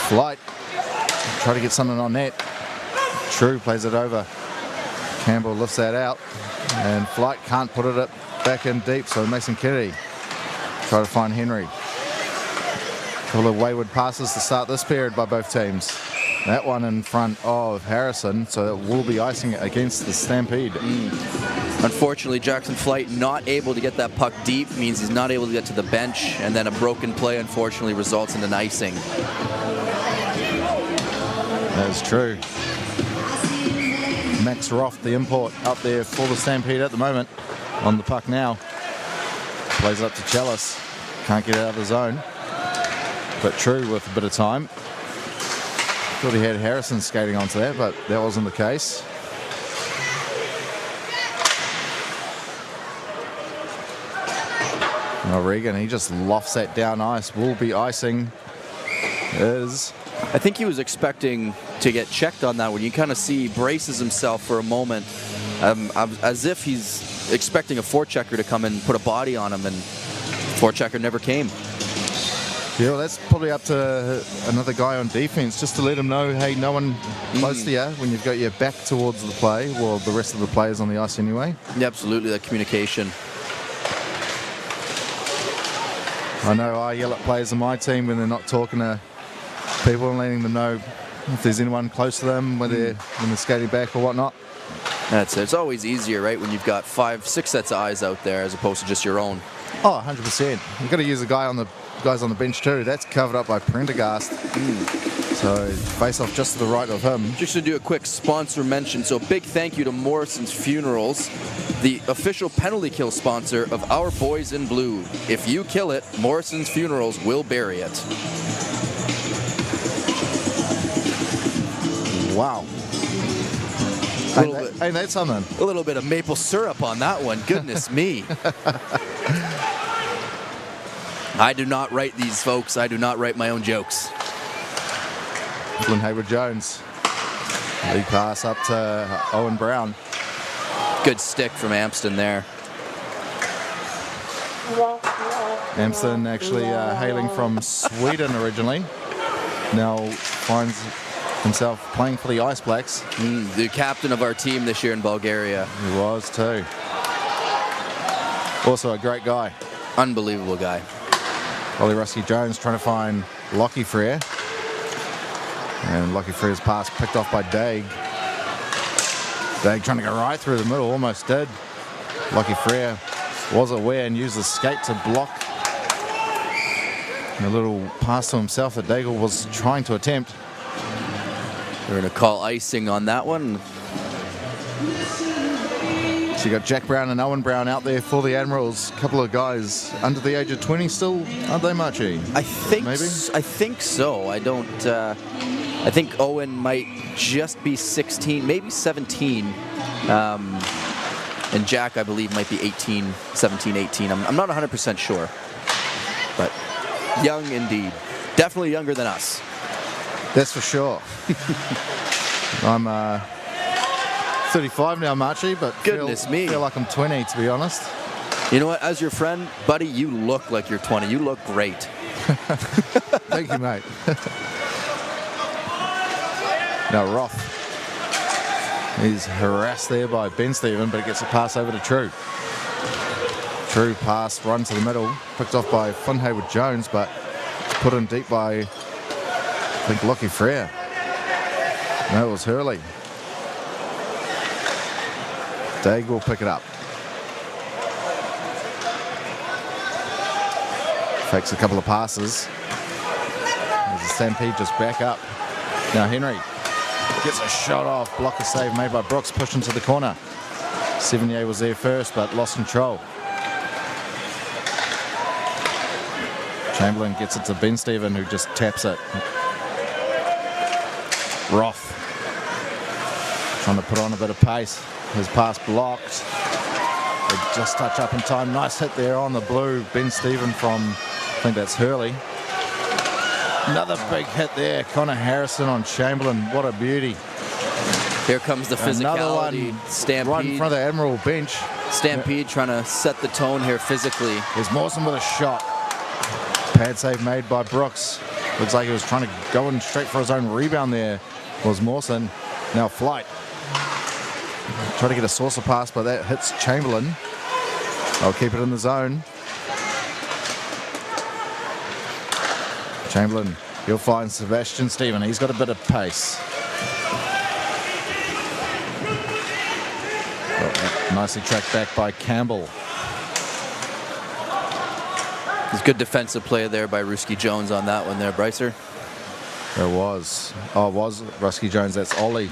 Flight try to get something on net. True plays it over. Campbell lifts that out, and Flight can't put it back in deep, so Mason Kennedy try to find Henry. A couple of wayward passes to start this period by both teams. That one in front of Harrison, so that will be icing it against the Stampede. Unfortunately, Jackson Flight not able to get that puck deep means he's not able to get to the bench, and then a broken play unfortunately results in an icing. That is true. Max Roth, the import, up there for the Stampede at the moment. On the puck now. Plays up to Chalice. Can't get out of the zone. But True with a bit of time. Thought he had Harrison skating onto that, but that wasn't the case. Now Regan, he just lofts that down ice. Will be icing. I think he was expecting to get checked on that one. You kind of see he braces himself for a moment, as if he's expecting a forechecker to come and put a body on him, and forechecker never came. Yeah, well, that's probably up to another guy on defense, just to let him know, hey, no one close to you when you've got your back towards the play, well, the rest of the players on the ice anyway. Yeah, absolutely, that communication. I know I yell at players on my team when they're not talking to people and letting them know if there's anyone close to them when they're skating back or whatnot. That's it. It's always easier, right, when you've got 5, 6 sets of eyes out there as opposed to just your own. Oh, 100%. You've got to use the guys on the bench too. That's covered up by Prendergast. So face off just to the right of him. Just to do a quick sponsor mention, so big thank you to Morrison's Funerals, the official penalty kill sponsor of Our Boys in Blue. If you kill it, Morrison's Funerals will bury it. Wow. Ain't that something? A little bit of maple syrup on that one. Goodness me. I do not write these, folks. I do not write my own jokes. Flynn Hayward-Jones. Lead pass up to Owen Brown. Good stick from Amston there. Amston actually hailing from Sweden originally. Now finds himself playing for the Ice Blacks. The captain of our team this year in Bulgaria. He was too. Also a great guy. Unbelievable guy. Ollie Rusky-Jones trying to find Lockie Frere. And Lockie Frere's pass picked off by Daig. Daig trying to go right through the middle, almost did. Lockie Frere was aware and used the skate to block. And a little pass to himself that Daigle was trying to attempt. They're going to call icing on that one. So you got Jack Brown and Owen Brown out there for the Admirals. A couple of guys under the age of 20 still, aren't they, Marchie? I think Maybe? I think so. I don't. I think Owen might just be 16, maybe 17. And Jack, I believe, might be 18, 17, 18. I'm not 100% sure. But young indeed. Definitely younger than us. That's for sure. I'm 35 now, Marchie, but Goodness me. feel like I'm 20, to be honest. You know what? As your friend, buddy, you look like you're 20. You look great. Thank you, mate. Now Roth. He's harassed there by Ben Stephen, but he gets a pass over to True. True pass, run to the middle, picked off by Flynn Hayward-Jones, but put in deep by, I think, Lockie Frere. No, it was Hurley. Daig will pick it up. Fakes a couple of passes. There's a Stampede just back up. Now Henry gets a shot off. Blocker save made by Brooks, pushed into the corner. Sevigny was there first, but lost control. Chamberlain gets it to Ben Stephen, who just taps it. Roth trying to put on a bit of pace. His pass blocked. They just touch up in time. Nice hit there on the blue. Ben Stephen from, I think that's Hurley. Another big hit there. Connor Harrison on Chamberlain. What a beauty. Here comes the physicality. Another one Stampede. right in front of the Admiral bench. Stampede trying to set the tone here physically. There's Mawson with a shot. Pad save made by Brooks. Looks like he was trying to go in straight for his own rebound there. Was Mawson. Now Flight. Try to get a saucer pass, but that hits Chamberlain. I'll keep it in the zone. Chamberlain, he'll find Sebastian Stephen. He's got a bit of pace. Nicely tracked back by Campbell. There's good defensive play there by Ruski Jones on that one there, Brycer. There was. Oh, it was Rusky Jones. That's Ollie.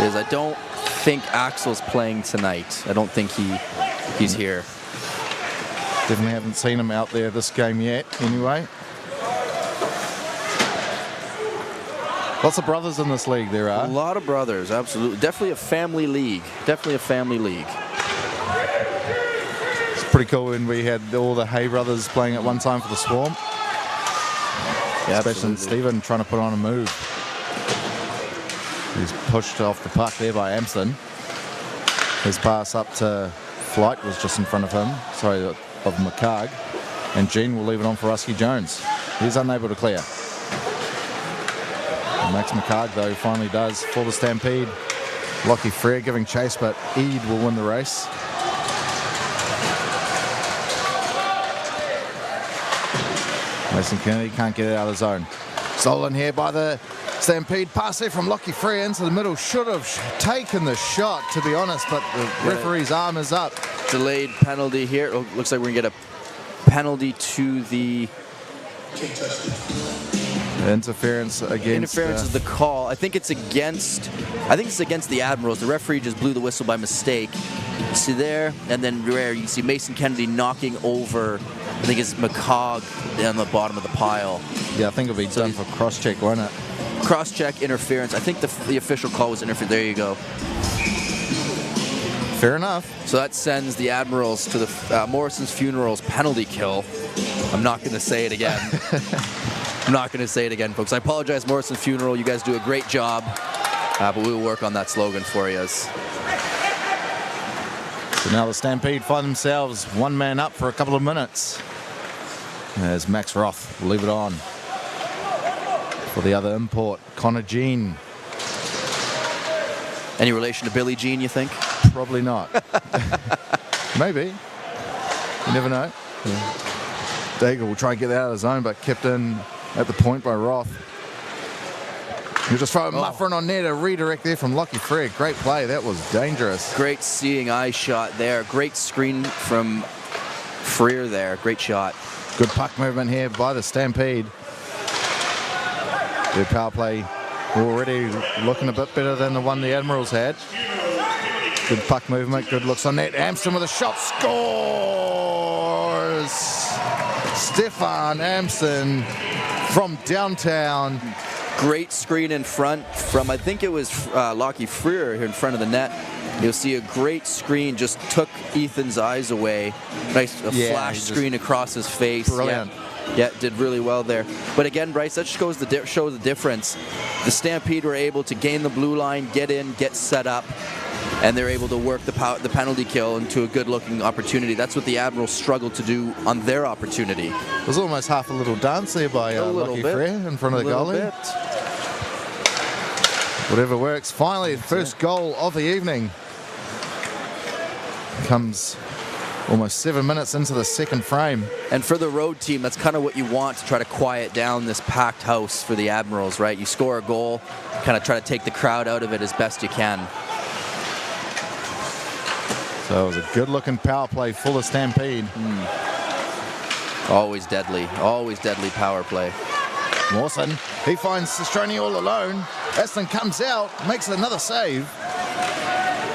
Is I don't think Axel's playing tonight. I don't think he's here. Definitely haven't seen him out there this game yet, anyway. Lots of brothers in this league, there are. A lot of brothers, absolutely. Definitely a family league. Definitely a family league. It's pretty cool when we had all the Hay brothers playing at one time for the Swarm. Yeah, Sebastian Stephen trying to put on a move. He's pushed off the puck there by Amston. His pass up to Flight was just in front of him. Sorry, of McCarg. And Gene will leave it on for Rusky Jones. He's unable to clear. And Max McCarg, though, finally does for the Stampede. Lockie Frere giving chase, but Eade will win the race. Mason Kennedy can't get it out of the zone. Stolen here by the Stampede. Pass there from Lockie Frere into the middle. Should have taken the shot, to be honest, but the referee's arm is up. Delayed penalty here. Oh, looks like we're going to get a penalty to the... Interference against... Interference is the call. I think it's against the Admirals. The referee just blew the whistle by mistake. See there? And then rare, you see Mason Kennedy knocking over, I think it's McCog on the bottom of the pile. Yeah, I think it'll be done for cross-check, won't it? Cross-check, interference. I think the official call was interference. There you go. Fair enough. So that sends the Admirals to the Morrison's Funerals penalty kill. I'm not going to say it again. I'm not going to say it again, folks. I apologize, Morrison's Funeral. You guys do a great job, but we will work on that slogan for you. So now the Stampede find themselves one man up for a couple of minutes. As Max Roth will leave it on for the other import, Connor Jean. Any relation to Billie Jean, you think? Probably not. Maybe. You never know. Yeah. Daigle will try and get that out of the zone, but kept in at the point by Roth. He'll just throw a muffin on there to redirect there from Lockie Frere. Great play. That was dangerous. Great seeing eye shot there. Great screen from Frere there. Great shot. Good puck movement here by the Stampede. Their power play already looking a bit better than the one the Admirals had. Good puck movement, good looks on net. Amston with a shot, scores! Stefan Amston from downtown. Great screen in front from, I think it was Lockie Freer here in front of the net. You'll see a great screen, just took Ethan's eyes away. Nice flash screen across his face. Brilliant. Yeah, did really well there. But again, Bryce, that just shows the difference. The Stampede were able to gain the blue line, get in, get set up, and they're able to work the penalty kill into a good-looking opportunity. That's what the Admirals struggled to do on their opportunity. It was almost half a little dance there by Lockie Freer in front of the goalie. Whatever works. Finally, first goal of the evening comes almost 7 minutes into the second frame. And for the road team, that's kind of what you want to try to quiet down this packed house for the Admirals, right? You score a goal, kind of try to take the crowd out of it as best you can. So it was a good-looking power play full of Stampede. Always deadly power play. Mawson, he finds Sistroni all alone. Aston comes out, makes another save.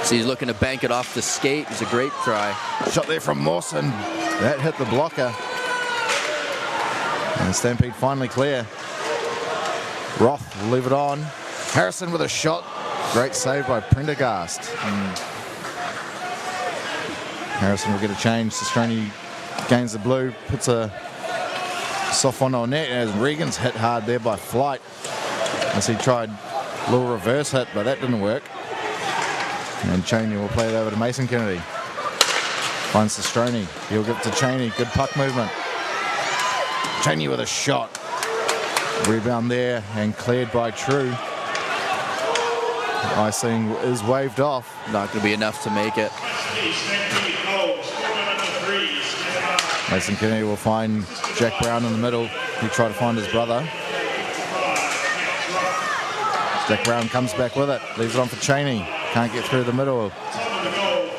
So he's looking to bank it off the skate. It's a great try. Shot there from Mawson. That hit the blocker. And Stampede finally clear. Roth will leave it on. Harrison with a shot. Great save by Prendergast. Harrison will get a change. Sistroni gains the blue, puts a soft one on net, as Regan's hit hard there by Flight as he tried a little reverse hit, but that didn't work. And Cheney will play it over to Mason Kennedy. Finds Sistroni. He'll give it to Cheney. Good puck movement. Cheney with a shot. Rebound there and cleared by True. Icing is waved off. Not going to be enough to make it. Mason Kennedy will find Jack Brown in the middle. He tried to find his brother. Jack Brown comes back with it. Leaves it on for Cheney. Can't get through the middle.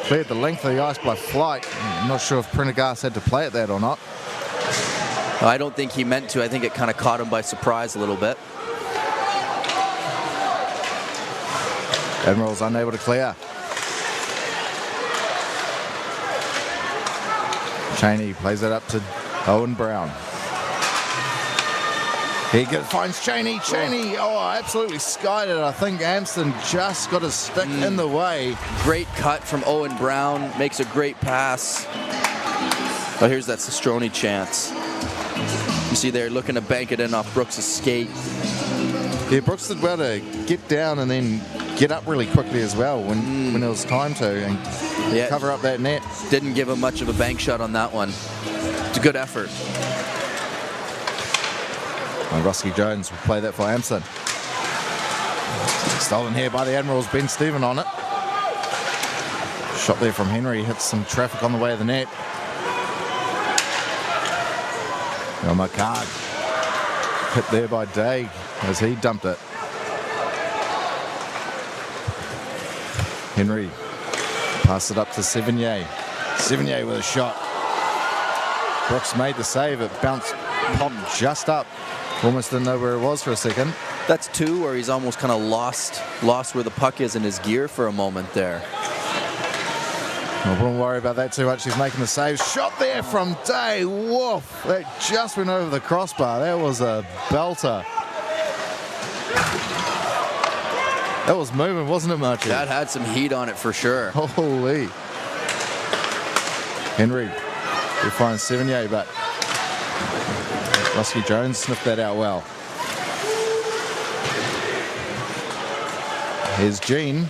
Cleared the length of the ice by Flight. I'm not sure if Prendergast had to play at that or not. I don't think he meant to. I think it kind of caught him by surprise a little bit. Admirals unable to clear. Cheney plays it up to Owen Brown. He finds Cheney. Cheney, absolutely skied it. I think Amston just got his stick in the way. Great cut from Owen Brown. Makes a great pass. Oh, here's that Sistroni chance. You see they're looking to bank it in off Brooks' skate. Yeah, Brooks did well to get down and then get up really quickly as well when it was time to and cover up that net. Didn't give him much of a bank shot on that one. It's a good effort. And Rusky Jones will play that for Amston. Stolen here by the Admirals. Ben Stephen on it. Shot there from Henry. Hits some traffic on the way of the net. Now McCarg. Hit there by Daig as he dumped it. Henry passed it up to Sevigny. Sevigny with a shot. Brooks made the save. It bounced, popped just up. Almost didn't know where it was for a second. That's two where he's almost kind of lost where the puck is in his gear for a moment there. I wouldn't worry about that too much. He's making the save. Shot there from Day. Woof. That just went over the crossbar. That was a belter. That was moving, wasn't it, Marty? That had some heat on it for sure. Holy. Henry. He finds Sevigny, but Rusky Jones sniffed that out well. Here's Gene.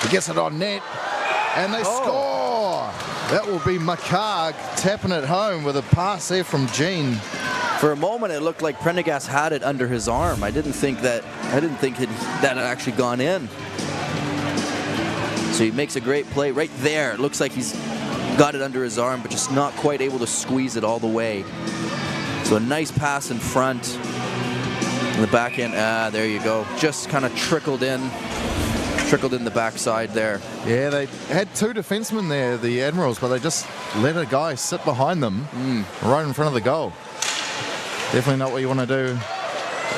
He gets it on net, and they score. That will be McCarg tapping it home with a pass there from Gene. For a moment, it looked like Prendergast had it under his arm. I didn't think that had actually gone in. So he makes a great play right there. It looks like he's got it under his arm, but just not quite able to squeeze it all the way. So a nice pass in front. In the back end, there you go. Just kind of trickled in the backside there. Yeah, they had two defensemen there, the Admirals, but they just let a guy sit behind them right in front of the goal. Definitely not what you want to do.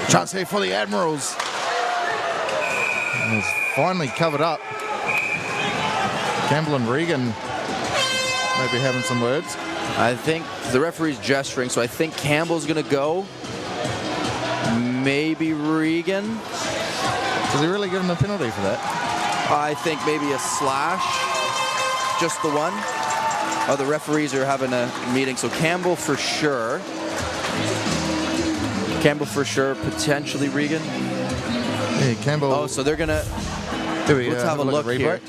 Chance here for the Admirals. And it's finally covered up. Campbell and Regan maybe having some words. I think the referee's gesturing, so I think Campbell's going to go. Maybe Regan. Does he really give him a penalty for that? I think maybe a slash. Just the one. Oh, the referees are having a meeting, so Campbell for sure. Campbell for sure, potentially Regan. Yeah, Campbell. Oh, so they're going to... Let's have a look here.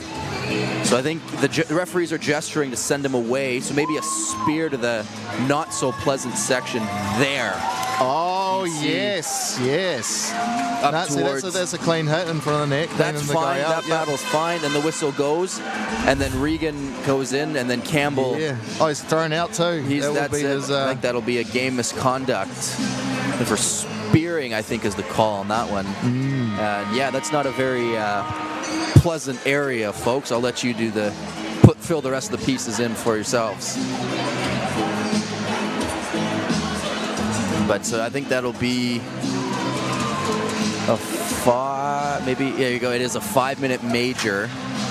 So I think the referees are gesturing to send him away. So maybe a spear to the not so pleasant section there. Oh, yes, yes. Up No, towards. that's a clean hit in front of the neck. That's cleaning the fine. guy out. That battle's fine. And the whistle goes. And then Regan goes in. And then Campbell. Yeah. Oh, he's thrown out too. That's it. I think that'll be a game misconduct. And for spearing, I think, is the call on that one. And yeah, that's not a very pleasant area, folks. I'll let you do fill the rest of the pieces in for yourselves. But so I think that'll be a maybe, there you go. It is a 5-minute major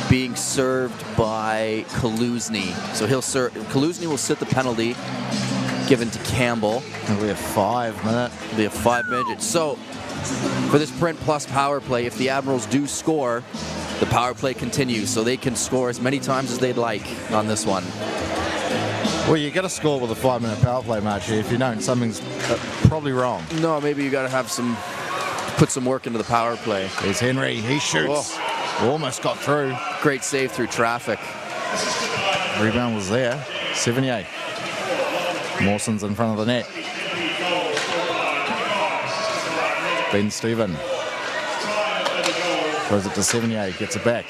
being served by Kaluzny. So Kaluzny will sit the penalty given to Campbell. It'll be a 5-minute. It'll be a 5-minute. So for this Print Plus power play, if the Admirals do score, the power play continues, so they can score as many times as they'd like on this one. Well, you got to score with a 5-minute power play, Marchie. If you don't, something's probably wrong. No, maybe you got to put some work into the power play. There's Henry. He shoots. Oh. Almost got through. Great save through traffic. Rebound was there. 78. Mawson's in front of the net. Ben Stephen. Throws it to 78. Gets it back.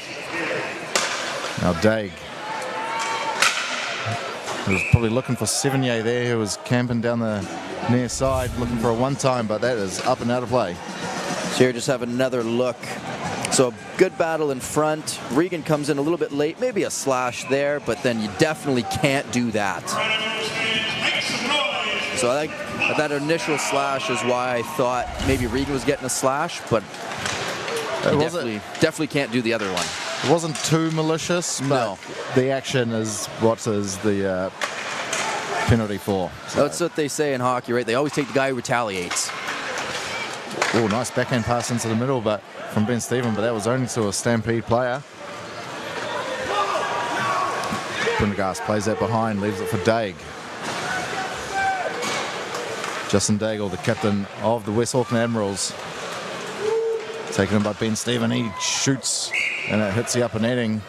Now Daig. He was probably looking for 78 there, who was camping down the near side, looking for a one-time, but that is up and out of play. So here, just have another look. So a good battle in front. Regan comes in a little bit late, maybe a slash there, but then you definitely can't do that. So I think that initial slash is why I thought maybe Regan was getting a slash, but you definitely can't do the other one. It wasn't too malicious, but No. the action is what is the penalty for. So. That's what they say in hockey, right? They always take the guy who retaliates. Oh, nice backhand pass into the middle, but from Ben Stephen, but that was only to a Stampede player. Prendergast plays that behind, leaves it for Daig. Justin Daigle, the captain of the West Auckland Admirals. Taken in by Ben Stephen, he shoots and it hits the upper netting.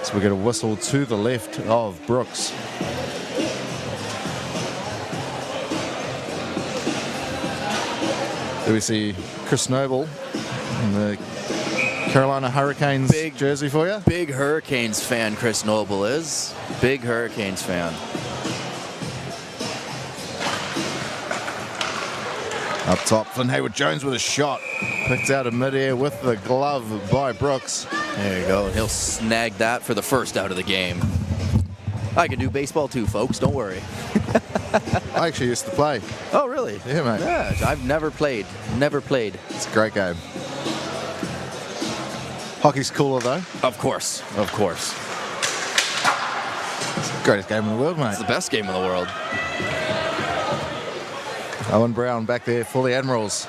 So we get a whistle to the left of Brooks. There we see Chris Noble in the Carolina Hurricanes jersey for you. Big Hurricanes fan, Chris Noble is. Big Hurricanes fan. Up top, Flynn Hayward-Jones with a shot. Picked out of midair with the glove by Brooks. There you go. He'll snag that for the first out of the game. I can do baseball too, folks. Don't worry. I actually used to play. Oh, really? Yeah, mate. Yeah, I've never played. Never played. It's a great game. Hockey's cooler, though. Of course. Of course. It's the greatest game in the world, mate. It's the best game in the world. Owen Brown back there for the Admirals.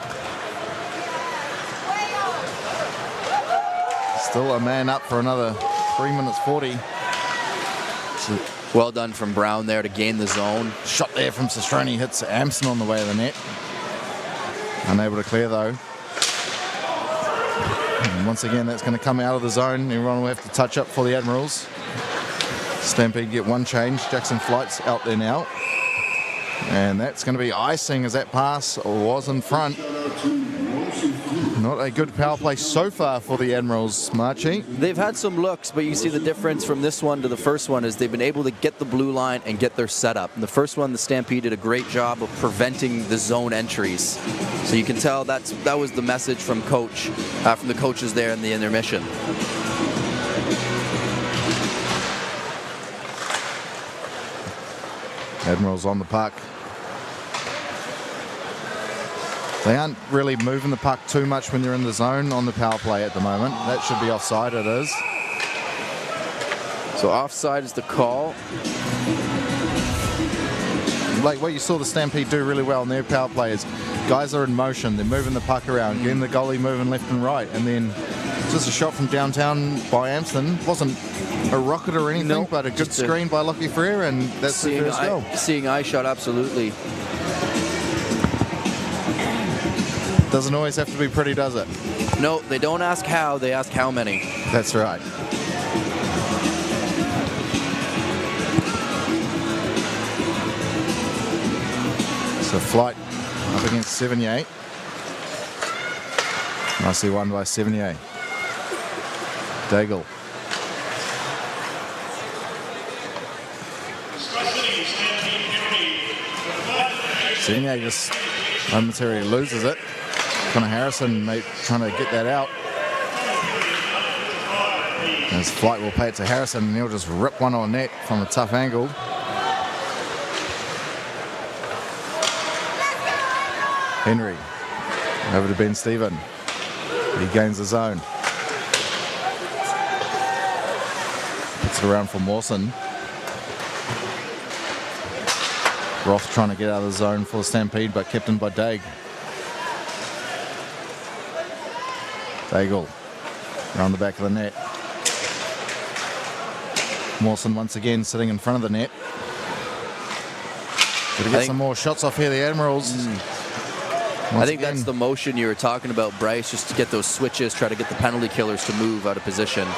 Still a man up for another 3 minutes 40. Well done from Brown there to gain the zone. Shot there from Sastroni, hits Amson on the way to the net. Unable to clear though. And once again, that's going to come out of the zone. Everyone will have to touch up for the Admirals. Stampede get one change. Jackson Flight's out there now. And that's going to be icing as that pass was in front. Not a good power play so far for the Admirals, Marchie. They've had some looks, but you see the difference from this one to the first one is they've been able to get the blue line and get their setup. In the first one, the Stampede did a great job of preventing the zone entries. So you can tell that was the message from from the coaches there in the intermission. Admirals on the puck. They aren't really moving the puck too much when you're in the zone on the power play at the moment. That should be offside, it is. So offside is the call. Like what you saw the Stampede do really well in their power play is guys are in motion, they're moving the puck around, getting the goalie moving left and right, and then just a shot from downtown by Amston. Wasn't a rocket or anything, No, but a good just a- screen by Lockie Ferreira, and that's the first goal. Seeing eye shot, absolutely. Doesn't always have to be pretty, does it? No, they don't ask how, they ask how many. That's right. So Flight up against 78. Nicely won by 78. Daigle. SkyCity Stampede penalty. 78 just momentarily loses it. Connor Harrison trying to get that out. As Flight will pay it to Harrison, and he'll just rip one on net from a tough angle. Henry over to Ben Stephen. He gains the zone. Puts it around for Mawson. Roth trying to get out of the zone for the Stampede, but kept in by Daig. Daigle around the back of the net. Mawson once again sitting in front of the net. Got to get some more shots off here, the Admirals. I think that's the motion you were talking about, Bryce, just to get those switches, try to get the penalty killers to move out of position.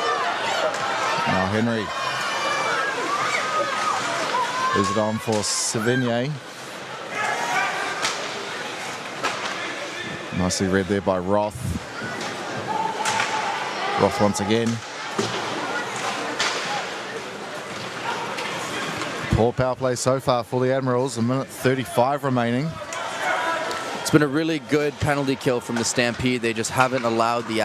Now Henry. Is it on for Savigny? Nicely read there by Roth. Roth once again. Poor power play so far for the Admirals. 1:35 remaining. It's been a really good penalty kill from the Stampede. They just haven't allowed the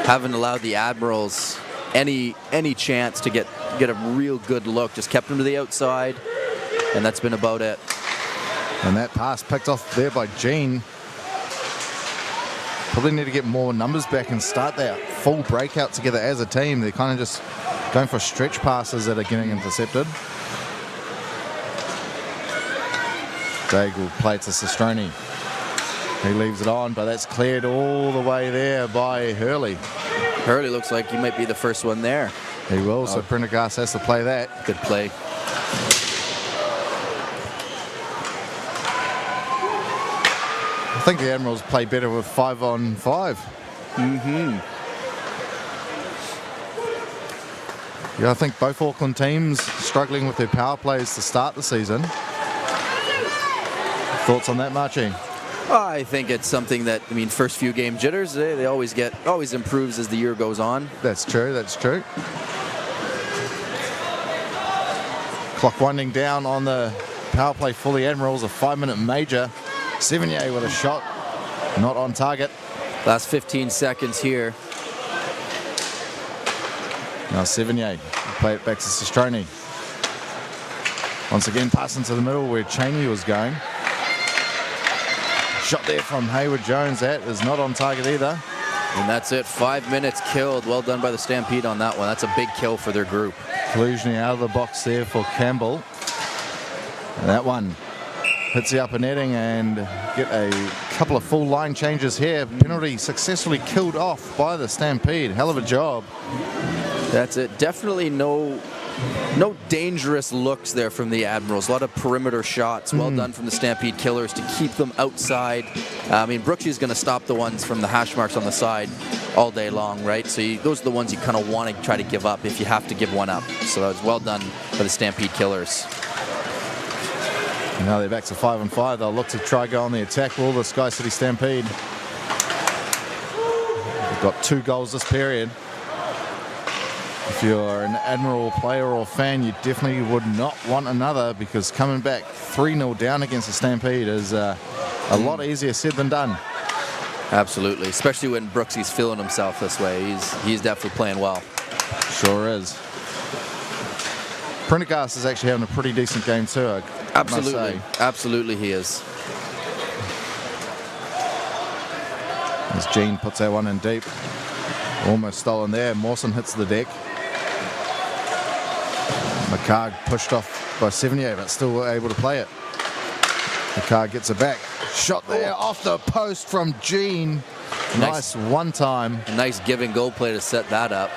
haven't allowed the Admirals any chance to get a real good look. Just kept them to the outside, and that's been about it. And that pass picked off there by Gene. Probably need to get more numbers back and start that full breakout together as a team. They're kind of just going for stretch passes that are getting intercepted. Daig will play it to Sestroni. He leaves it on, but that's cleared all the way there by Hurley. Hurley looks like he might be the first one there. He will, so Prendergast has to play that. Good play. I think the Admirals play better with 5-on-5. Yeah, I think both Auckland teams struggling with their power plays to start the season. Thoughts on that, Marching? I think it's something that, I mean, first few game jitters, they always improves as the year goes on. That's true, that's true. Clock winding down on the power play for the Admirals, a 5-minute major. Sevigny with a shot, not on target. Last 15 seconds here. Now Sevigny play it back to Sestroni. Once again, passing to the middle where Cheney was going. Shot there from Hayward Jones. That is not on target either. And that's it. 5 minutes killed. Well done by the Stampede on that one. That's a big kill for their group. Collusion out of the box there for Campbell. And that one hits the upper netting and get a couple of full line changes here. Penalty successfully killed off by the Stampede. Hell of a job. That's it. Definitely no dangerous looks there from the Admirals. A lot of perimeter shots. Well done from the Stampede killers to keep them outside. I mean, Brooksy's going to stop the ones from the hash marks on the side all day long, right? So those are the ones you kind of want to try to give up if you have to give one up. So that was well done by the Stampede killers. Now they're back to 5-on-5. They'll look to try go on the attack. Will the SkyCity Stampede? They've got 2 goals this period. If you're an Admiral player or fan, you definitely would not want another, because coming back 3-0 down against the Stampede is a lot easier said than done. Absolutely, especially when Brooksy's feeling himself this way. He's definitely playing well. Sure is. Prendergast is actually having a pretty decent game too, I Absolutely, must say. absolutely he is. As Gene puts that one in deep. Almost stolen there. Mawson hits the deck. McCarg pushed off by Sevigny, but still able to play it. McCarg gets it back. Shot there off the post from Gene. Nice one time. A nice give and go play to set that up.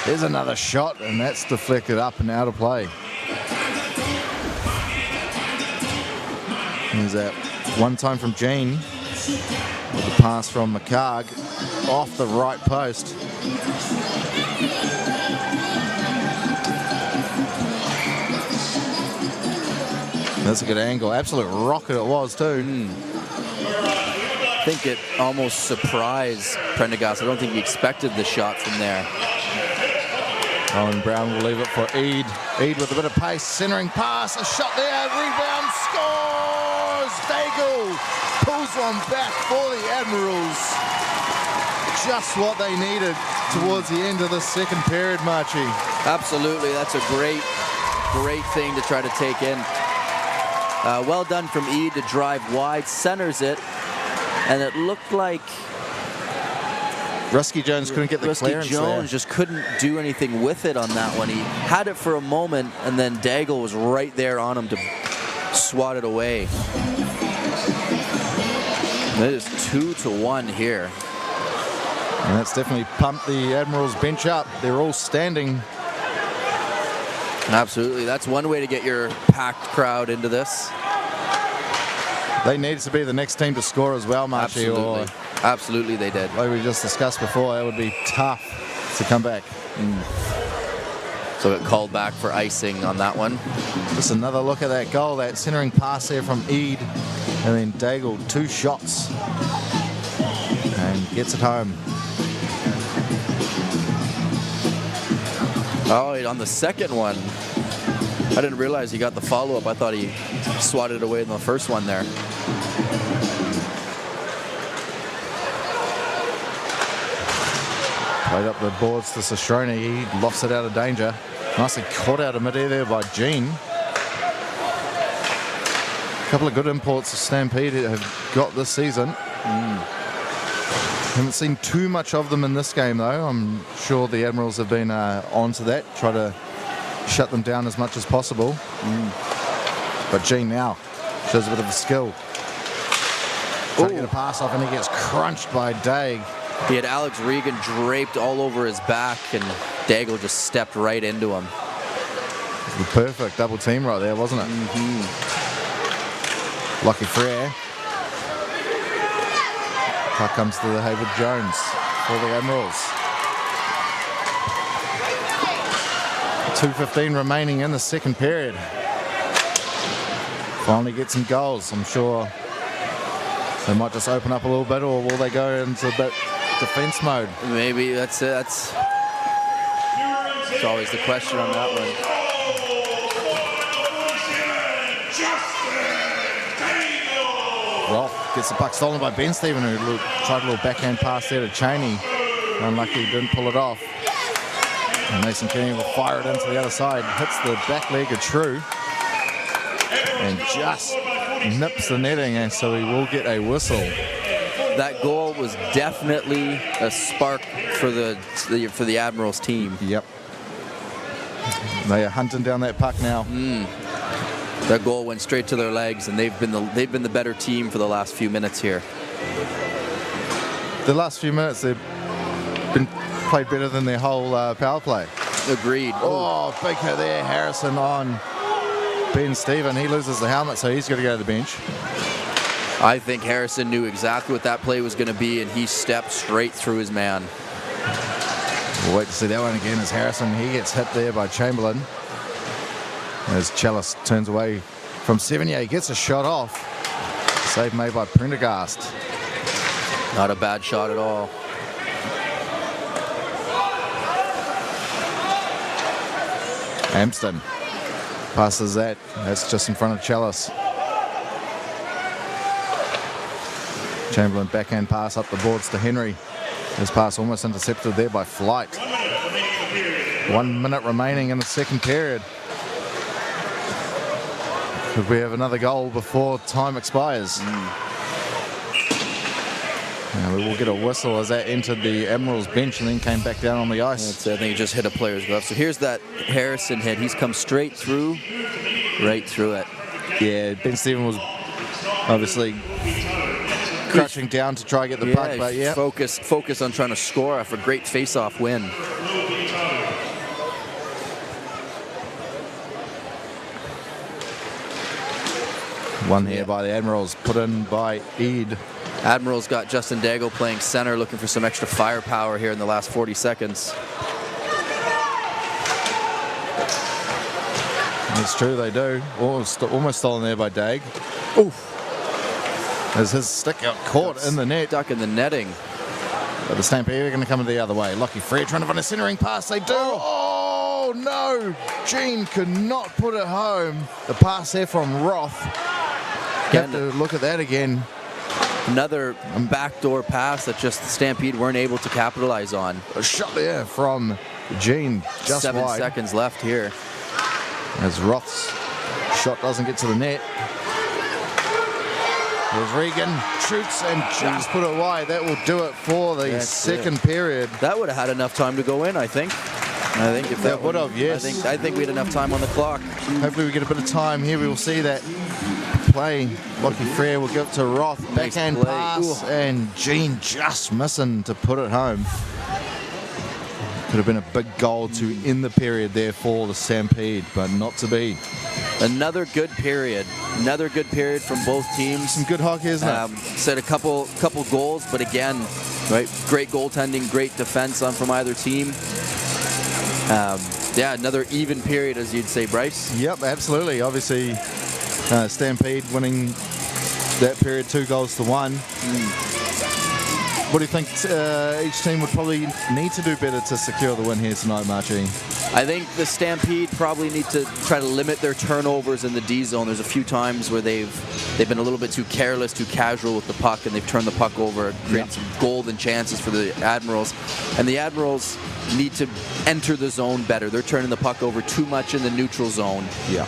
There's another shot, and that's deflected up and out of play. Here's that one time from Gene. With the pass from McCarg off the right post. That's a good angle. Absolute rocket it was too. I think it almost surprised Prendergast. I don't think he expected the shot from there. Owen Brown will leave it for Eade. Eade with a bit of pace, centering pass, a shot there, rebound, scores! Daigle pulls one back for the Admirals. Just what they needed towards the end of the second period, Marchie. Absolutely, that's a great thing to try to take in. Well done from Eade to drive wide, centers it, and it looked like Rusky Jones couldn't get the clearance there. Rusky Jones just couldn't do anything with it on that one. He had it for a moment, and then Daigle was right there on him to swat it away. It is 2-1 here. And that's definitely pumped the Admirals bench up. They're all standing. Absolutely. That's one way to get your packed crowd into this. They needed to be the next team to score as well, Marchie. Absolutely. Absolutely they did. Like we just discussed before, it would be tough to come back. So it called back for icing on that one. Just another look at that goal, that centering pass there from Eade. And then Daigle, 2 shots. And gets it home. Oh, on the second one, I didn't realize he got the follow-up. I thought he swatted it away in the first one there. Played up the boards to Sastroni. He lofts it out of danger. Nicely caught out of midair there by Gene. A couple of good imports of Stampede have got this season. Haven't seen too much of them in this game, though. I'm sure the Admirals have been onto that, try to shut them down as much as possible. But Gene now shows a bit of a skill. Trying to get a pass off, and he gets crunched by Daig. He had Alex Regan draped all over his back, and Daigle just stepped right into him. The perfect double team right there, wasn't it? Lucky Frere. Puck comes to the Hayward Jones for the Admirals. 2:15 remaining in the second period. Finally get some goals. I'm sure they might just open up a little bit, or will they go into a bit defense mode? Maybe that's it. That's always the question on that one. Rolf gets the puck stolen by Ben Stephen, who tried a little backhand pass there to Cheney. Unlucky he didn't pull it off. And Mason Kenny will fire it into the other side. Hits the back leg of True. And just nips the netting, and so he will get a whistle. That goal was definitely a spark for the Admirals team. Yep. They are hunting down that puck now. That goal went straight to their legs, and they've been the better team for the last few minutes here. The last few minutes they've been played better than their whole power play. Agreed. Oh, big hit there, Harrison on Ben Stephen. He loses the helmet, so he's got to go to the bench. I think Harrison knew exactly what that play was going to be, and he stepped straight through his man. We'll wait to see that one again as Harrison, he gets hit there by Chamberlain. As Chalice turns away from Sevigny, gets a shot off. Save made by Prendergast. Not a bad shot at all. Amston passes that. That's just in front of Chalice. Chamberlain backhand pass up the boards to Henry. This pass almost intercepted there by Flight. 1 minute remaining in the second period. Could we have another goal before time expires? We will get a whistle as that entered the Admirals bench and then came back down on the ice. I think he just hit a player's glove. So here's that Harrison hit. He's come straight through, right through it. Yeah, Ben Stephen was obviously crouching down to try and get the puck, but yeah. Focus on trying to score off a great face-off win. One here by the Admirals, put in by Ed. Admirals got Justin Daigle playing center, looking for some extra firepower here in the last 40 seconds. It's true, they do. Almost stolen there by Dag. Oof. As his stick got caught in the net. Stuck in the netting. But the Stampede are going to come the other way. Lucky Fred trying to find a centering pass. They do. Oh, no. Gene could not put it home. The pass there from Roth. Have to look at that again. Another backdoor pass that just Stampede weren't able to capitalize on. A shot there from Gene. Just 7 wide. seconds left here. As Roth's shot doesn't get to the net. There's Regan, shoots and just put it wide. That will do it for the second period. That would have had enough time to go in, I think. I think if that would have, yes. I think we had enough time on the clock. Hopefully we get a bit of time here. We will see that play. Lucky Frere will give it to Roth. Nice Backhand play. pass, and Gene just missing to put it home. Could have been a big goal to end the period there for the Stampede, but not to be. Another good period. Another good period from both teams. Some good hockey, isn't it? Said a couple goals, but again, right, great goaltending, great defense from either team. Yeah, another even period, as you'd say, Bryce. Yep, absolutely. Obviously, Stampede winning that period 2-1. What do you think each team would probably need to do better to secure the win here tonight, Margie? I think the Stampede probably need to try to limit their turnovers in the D zone. There's a few times where they've been a little bit too careless, too casual with the puck, and they've turned the puck over, created some golden chances for the Admirals. And the Admirals need to enter the zone better. They're turning the puck over too much in the neutral zone. Yeah.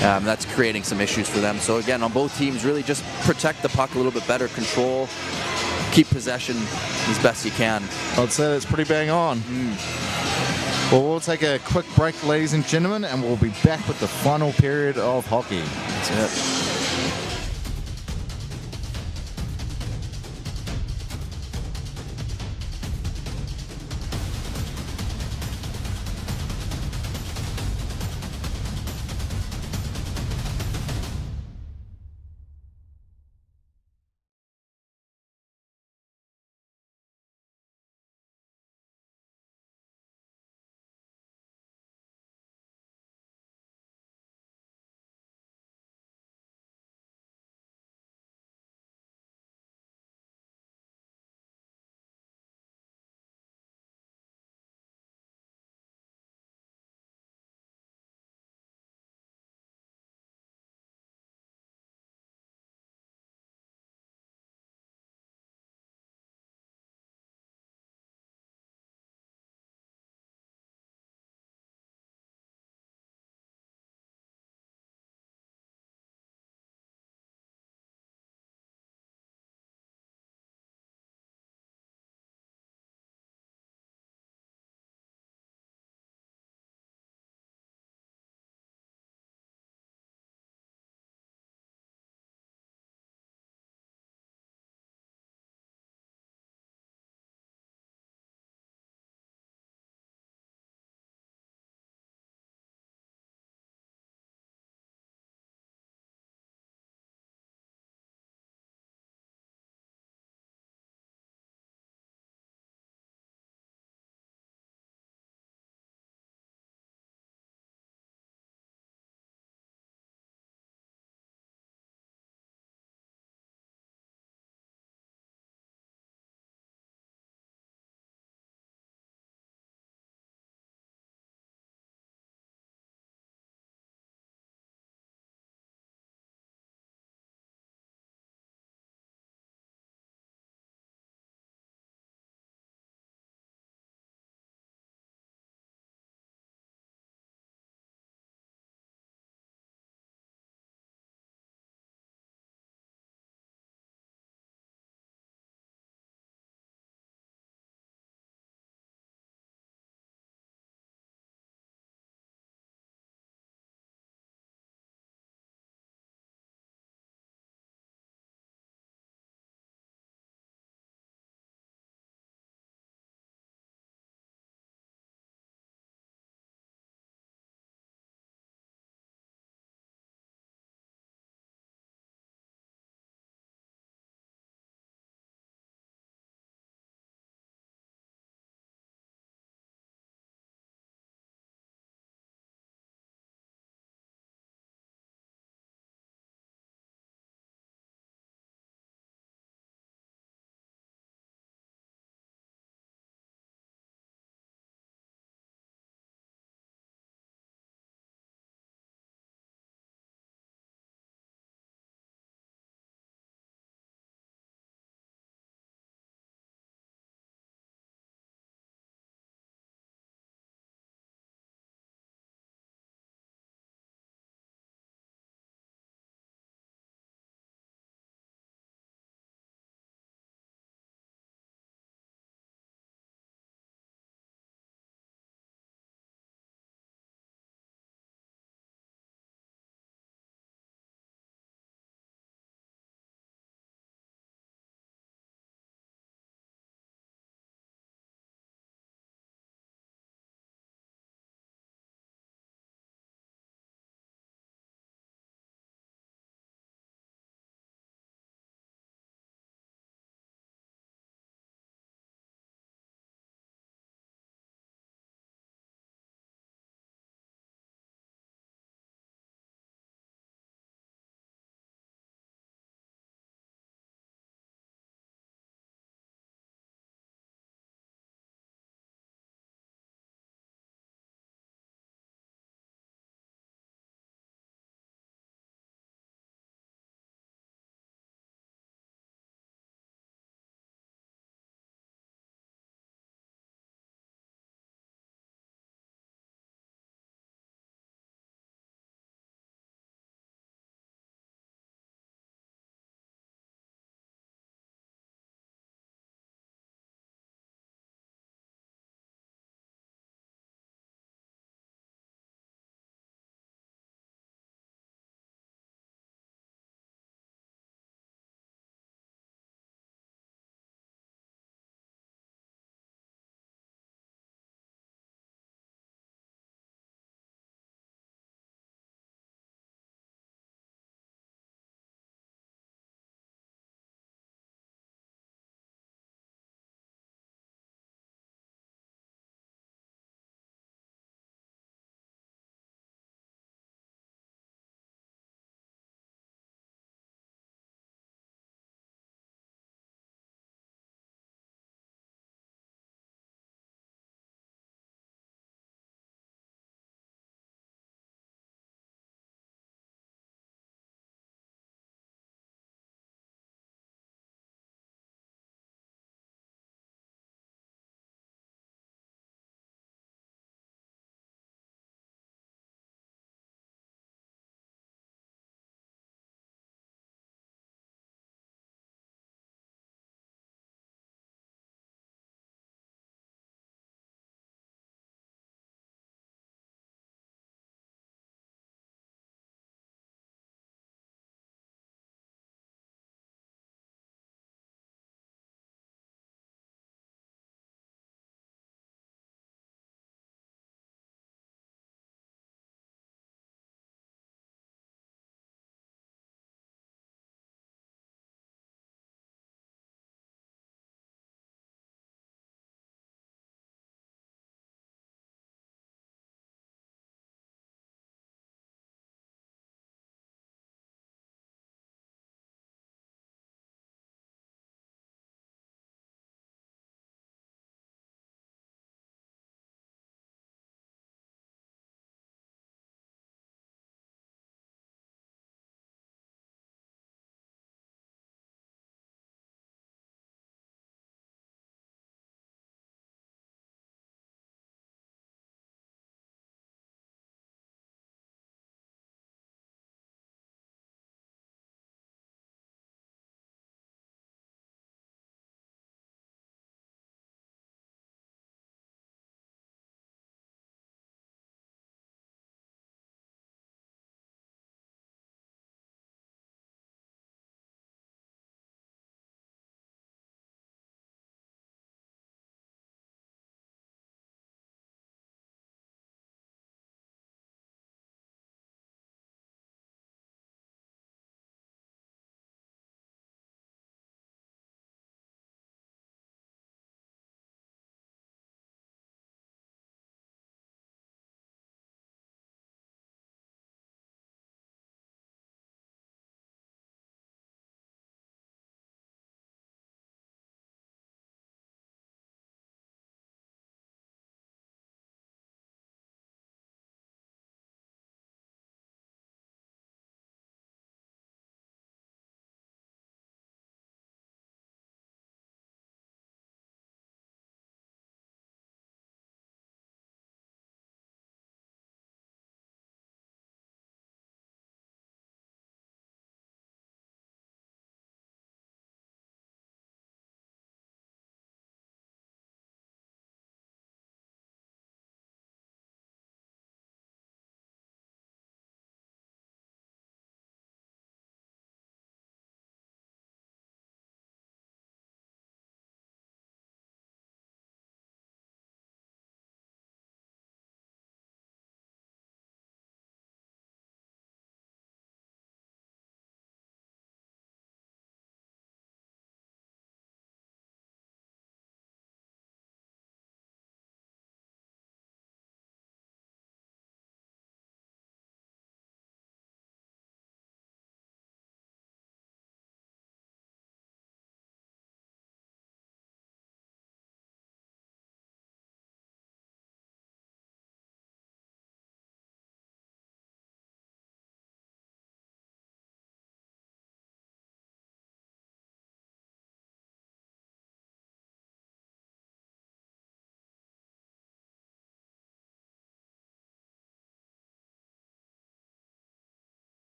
That's creating some issues for them. So again, on both teams, really just protect the puck a little bit better, control, keep possession as best you can. I'd say that's pretty bang on. Well, we'll take a quick break, ladies and gentlemen, and we'll be back with the final period of hockey. That's it.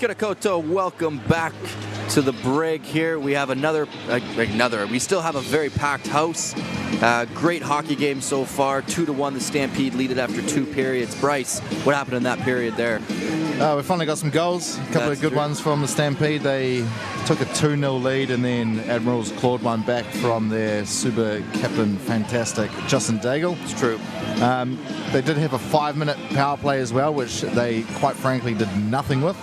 Kia ora koutou, welcome back to the break here. We have we still have a very packed house. Great hockey game so far, 2-1 the Stampede lead it after 2 periods. Bryce, what happened in that period there? We finally got some goals, a couple of good ones from the Stampede. They took a 2-0 lead, and then Admirals clawed one back from their super captain, fantastic Justin Daigle. It's true. They did have a 5-minute power play as well, which they quite frankly did nothing with.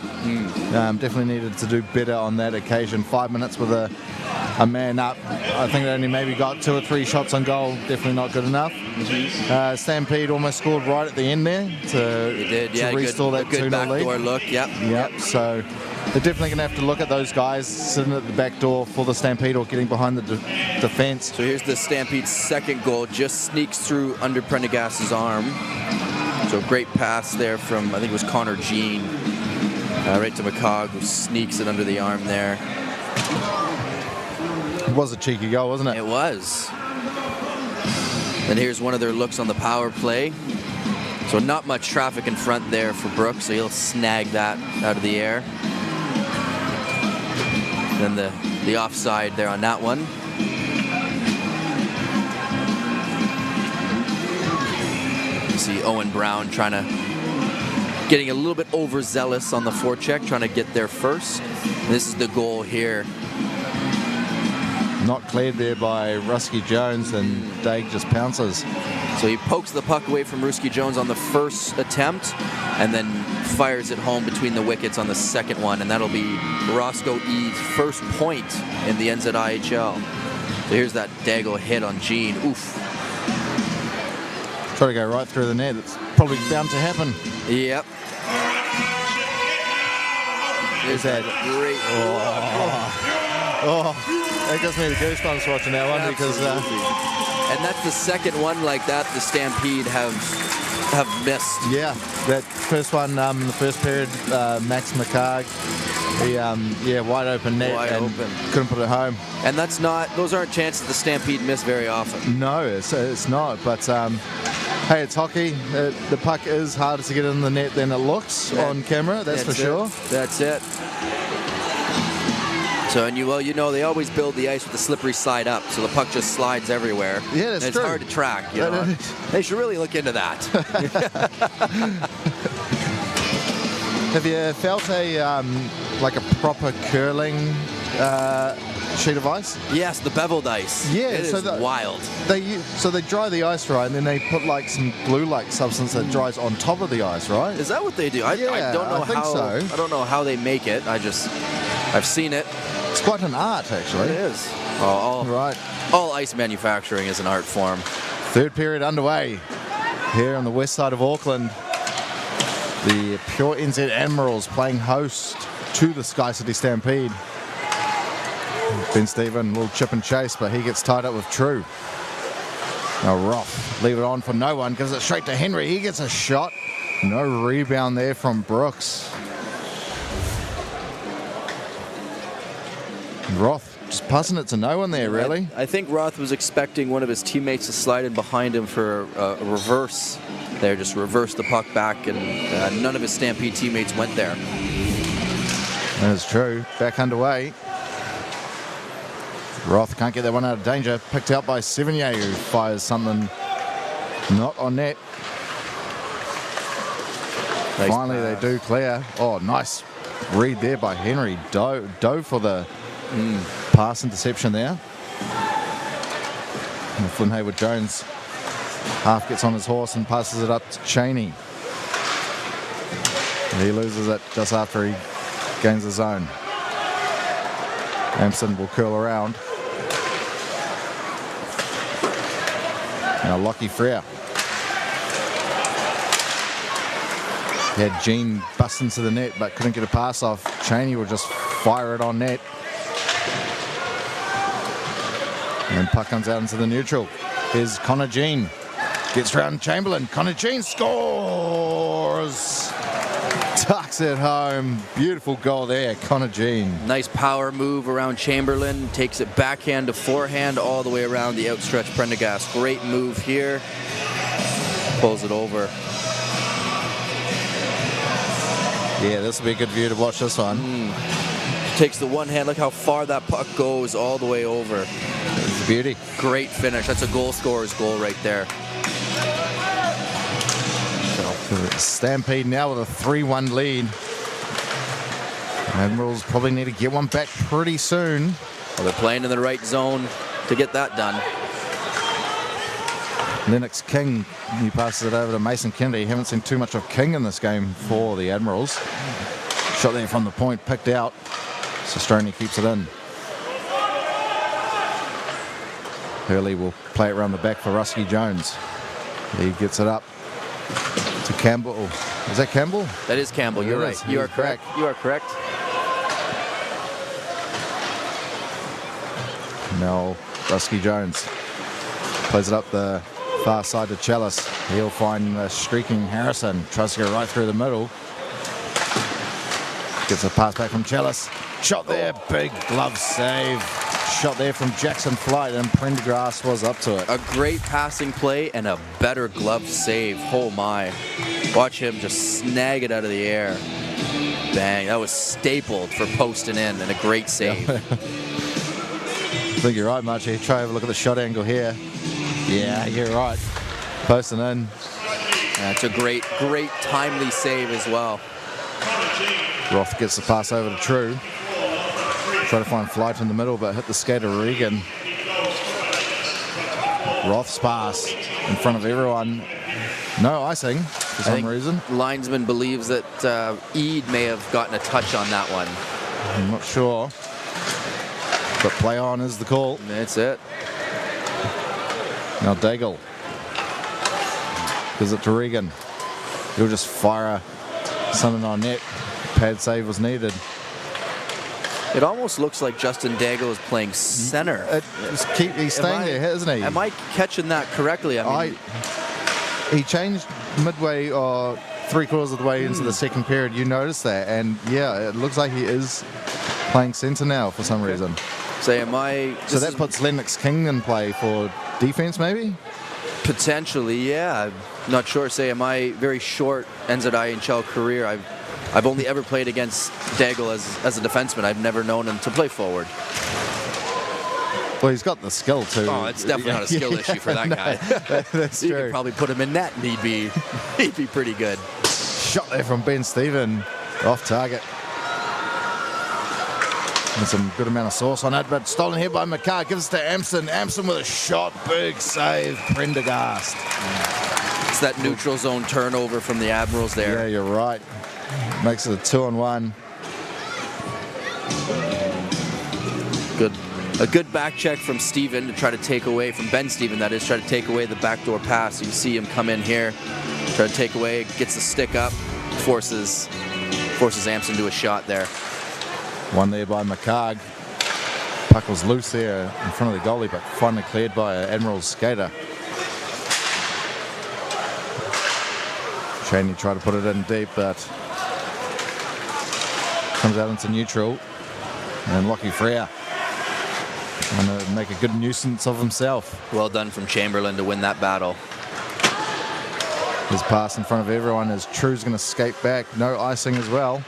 Definitely needed to do better on that occasion. 5 minutes with a man up. I think they only maybe got 2 or 3 shots on goal. Definitely not good enough. Stampede almost scored right at the end there to restore that 2-0 lead. Good backdoor look, Yep. So they're definitely going to have to look at those guys sitting at the back door for the Stampede or getting behind the defense. So here's the Stampede's second goal. Just sneaks through under Prendergast's arm. So great pass there from, I think it was Connor Jean, right to McCog, who sneaks it under the arm there. It was a cheeky goal, wasn't it? It was. And here's one of their looks on the power play. So not much traffic in front there for Brooks, so he'll snag that out of the air. Then the offside there on that one. You see Owen Brown getting a little bit overzealous on the forecheck, trying to get there first. This is the goal here. Not cleared there by Rusky Jones, and Daig just pounces. So he pokes the puck away from Ruski Jones on the first attempt and then fires it home between the wickets on the second one, and that'll be Roscoe E's first point in the NZIHL. So here's that Daigle hit on Jean. Oof. Try to go right through the net. It's probably bound to happen. Yep. Is that great? That gives me the goosebumps watching that one. Absolutely. Because and that's the second one like that the Stampede have missed. Yeah, that first one in the first period, Max McCarg, he wide open net couldn't put it home. And those aren't chances the Stampede miss very often. No, it's not. But hey, it's hockey. The puck is harder to get in the net than it looks on camera. That's for sure. That's it. So, and they always build the ice with the slippery slide up, so the puck just slides everywhere. Yeah, that's true. It's hard to track. They should really look into that. Have you felt like a proper curling sheet of ice? Yes, the beveled ice. Yeah, it is wild. They dry the ice right, and then they put like some glue-like substance that dries on top of the ice, right? Is that what they do? I don't know think so. I don't know how they make it. I've seen it. It's quite an art, actually. It is. All ice manufacturing is an art form. Third period underway here on the west side of Auckland. The pure NZ Admirals playing host to the SkyCity Stampede. Ben Stephen, a little chip and chase, but he gets tied up with True. Now Roth, leave it on for no one, gives it straight to Henry. He gets a shot. No rebound there from Brooks. Roth just passing it to no one there, really. I think Roth was expecting one of his teammates to slide in behind him for a reverse there, just reverse the puck back, and none of his Stampede teammates went there. That's true. Back underway. Roth can't get that one out of danger. Picked out by Sevigny, who fires something not on net. Nice Finally, pass. they do clear. Oh, nice read there by Henry. Dove for the pass interception there. And Flynn Hayward-Jones half gets on his horse and passes it up to Cheney. And he loses it just after he gains the zone. Amson will curl around. Now Lockie Frere. He had Jean bust into the net but couldn't get a pass off. Cheney will just fire it on net. And puck comes out into the neutral. Here's Connor Jean. Gets round Chamberlain. Connor Jean scores! Tucks it home. Beautiful goal there, Connor Jean. Nice power move around Chamberlain. Takes it backhand to forehand all the way around the outstretched Prendergast. Great move here. Pulls it over. Yeah, this will be a good view to watch this one. Takes the one hand. Look how far that puck goes all the way over. It's a beauty. Great finish. That's a goal scorer's goal right there. Stampede now with a 3-1 lead. Admirals probably need to get one back pretty soon. Well, they're playing in the right zone to get that done. Lennox King, he passes it over to Mason Kennedy. Haven't seen too much of King in this game for the Admirals. Shot there from the point, picked out. Sestroni keeps it in. Hurley will play it around the back for Rusky Jones. He gets it up to Campbell. Is that Campbell? That is Campbell. You're right. You are correct. You are correct. Now Rusky Jones plays it up the far side to Chalice. He'll find streaking Harrison. Tries to go right through the middle. Gets a pass back from Chalice. Shot there, big glove save. Shot there from Jackson Flight, and Prendergast was up to it. A great passing play and a better glove save. Oh my. Watch him just snag it out of the air. Bang. That was stapled for posting in, and a great save. I think you're right, Marchie. Try have a look at the shot angle here. Yeah, you're right. Posting in. That's a great timely save as well. Roth gets the pass over to True. Try to find Flight in the middle, but hit the skater Regan. Roth's pass in front of everyone. No icing for some reason. Linesman believes that Eade may have gotten a touch on that one. I'm not sure. But play on is the call. That's it. Now Daigle gives it to Regan. He'll just fire something on net. Pad save was needed. It almost looks like Justin Daigle is playing center. He's staying there, isn't he? Am I catching that correctly? I mean, he changed midway or 3/4 of the way into the second period. You noticed that, and yeah, it looks like he is playing center now for some reason. So am I? So that puts Lennox King in play for defense, maybe? Potentially, yeah. I'm not sure. Say, in my very short NZIHL career, I've only ever played against Daigle as a defenseman. I've never known him to play forward. Well, he's got the skill too. Oh, it's definitely not a skill issue for that guy. That's you true. could probably put him in net and he'd be pretty good. Shot there from Ben Stephen, off target. And some good amount of sauce on it, but stolen here by McCarr. Gives it to Amson. Amson with a shot. Big save. Prendergast. It's that neutral zone turnover from the Admirals there. Yeah, you're right. Makes it a 2-on-1. A good back check from Steven to try to take away, from Ben Steven that is, try to take away the backdoor pass. You see him come in here, try to take away, gets the stick up, forces Amson to a shot there. One there by McCarg. Puck was loose there in front of the goalie, but finally cleared by an Admirals skater. Cheney tried to put it in deep, but comes out into neutral. And Lockie Freer going to make a good nuisance of himself. Well done from Chamberlain to win that battle. His pass in front of everyone as True's going to skate back. No icing as well.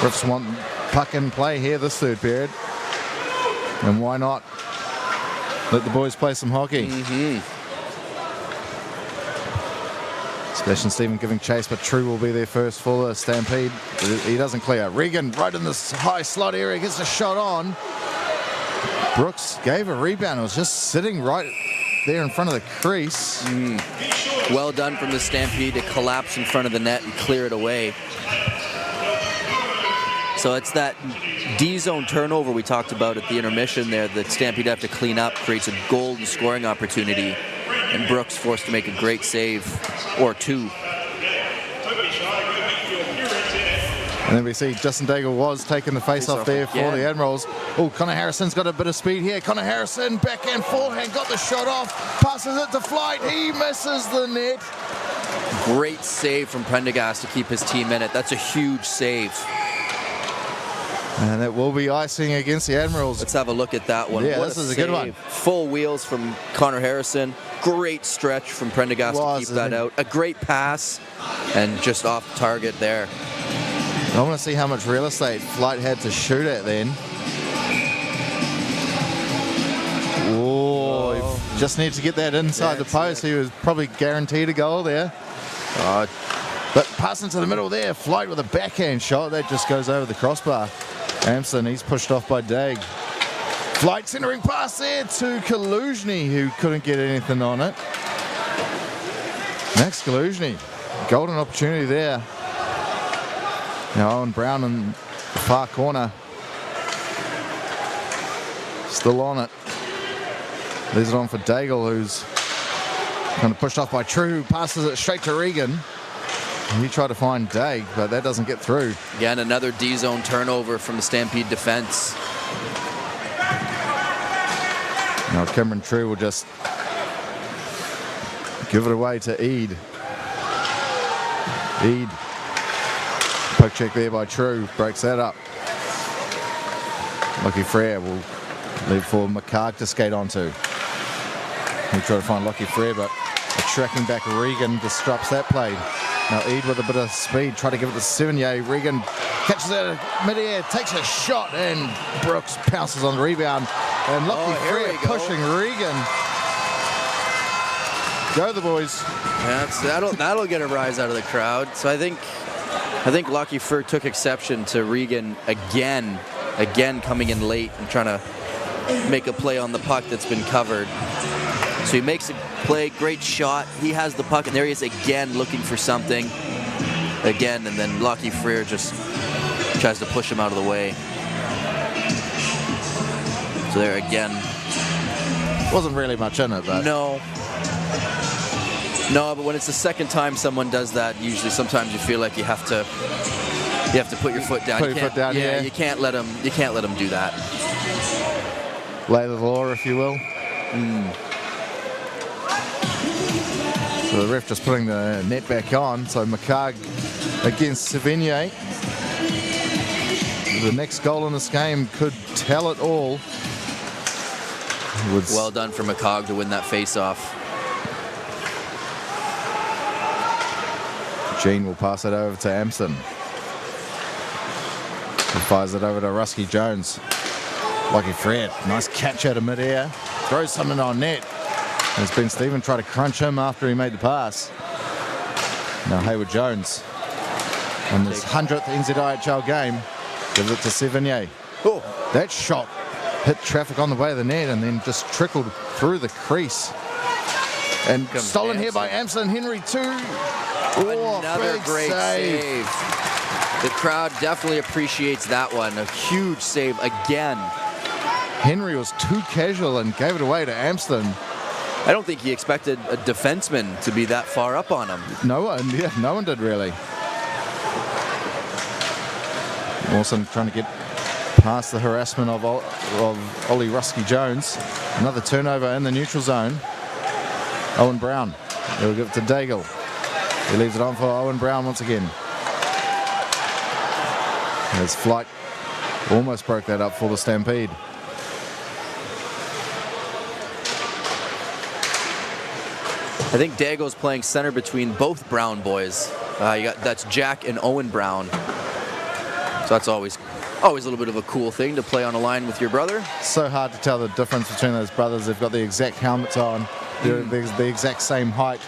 Riffs want puck in play here this third period. And why not let the boys play some hockey? Sebastian Stephen giving chase, but True will be there first for the Stampede. He doesn't clear. Regan right in this high slot area, gets a shot on. Brooks gave a rebound. It was just sitting right there in front of the crease. Well done from the Stampede to collapse in front of the net and clear it away. So it's that D-zone turnover we talked about at the intermission there that Stampede have to clean up, creates a golden scoring opportunity, and Brooks forced to make a great save, or two. And then we see Justin Daigle was taking the face-off there for the Admirals. Oh, Connor Harrison's got a bit of speed here. Connor Harrison, backhand, forehand, got the shot off, passes it to Flight. He misses the net. Great save from Prendergast to keep his team in it. That's a huge save. And it will be icing against the Admirals. Let's have a look at that one. Yeah, What this is a good one. Full wheels from Connor Harrison. Great stretch from Prendergast to keep that out. A great pass and just off target there. I want to see how much real estate Flight had to shoot at then. Oh, just needs to get that inside the post. He was probably guaranteed a goal there. But passing to the middle there, Flight with a backhand shot. That just goes over the crossbar. Amson, he's pushed off by Dag. Flight centering pass there to Kaluzhny, who couldn't get anything on it. Max Kaluzhny, golden opportunity there. Now Owen Brown in the far corner. Still on it. Leaves it on for Daigle, who's kind of pushed off by True, who passes it straight to Regan. He tried to find Dag, but that doesn't get through. Again, another D-zone turnover from the Stampede defense. Now Cameron True will just give it away to Eade. Eade. Poke check there by True. Breaks that up. Lucky Frere will leave for McCarg to skate onto. He tried to find Lucky Frere, but a tracking back Regan disrupts that play. Now Eade with a bit of speed, try to give it to Sevigny. Regan catches it in midair, takes a shot, and Brooks pounces on the rebound. And Lucky Frere pushing Regan. Go the boys. Yeah, that'll get a rise out of the crowd. So I think Lucky Frere took exception to Regan again coming in late and trying to make a play on the puck that's been covered. So he makes a play, great shot. He has the puck, and there he is again looking for something. Again, and then Lucky Frere just tries to push him out of the way. So there again. Wasn't really much in it, but. No, but when it's the second time someone does that, usually sometimes you feel like you have to put your foot down. Put your foot down, yeah. You can't let him do that. Lay the law, if you will. So the ref just putting the net back on. So McCarg against Sevigny. The next goal in this game could tell it all. Well done for McCarg to win that face-off. Gene will pass it over to Amson. He fires it over to Rusky Jones. Lucky Fred, nice catch out of midair. Throws something on net. And it's Ben Stephen try to crunch him after he made the pass. Now Hayward Jones on this 100th NZIHL game gives it to Sevigny. Oh. That shot hit traffic on the way to the net and then just trickled through the crease. And stolen here by Amson Henry too. Oh, another great save. The crowd definitely appreciates that one. A huge save again. Henry was too casual and gave it away to Amston. I don't think he expected a defenseman to be that far up on him. No one did really. Mawson trying to get past the harassment of Ollie Rusky Jones. Another turnover in the neutral zone. Owen Brown. He'll give it to Daigle. He leaves it on for Owen Brown once again. His Flight almost broke that up for the Stampede. I think Dago's playing center between both Brown boys. That's Jack and Owen Brown. So that's always a little bit of a cool thing to play on a line with your brother. So hard to tell the difference between those brothers. They've got the exact helmets on. They're the exact same height.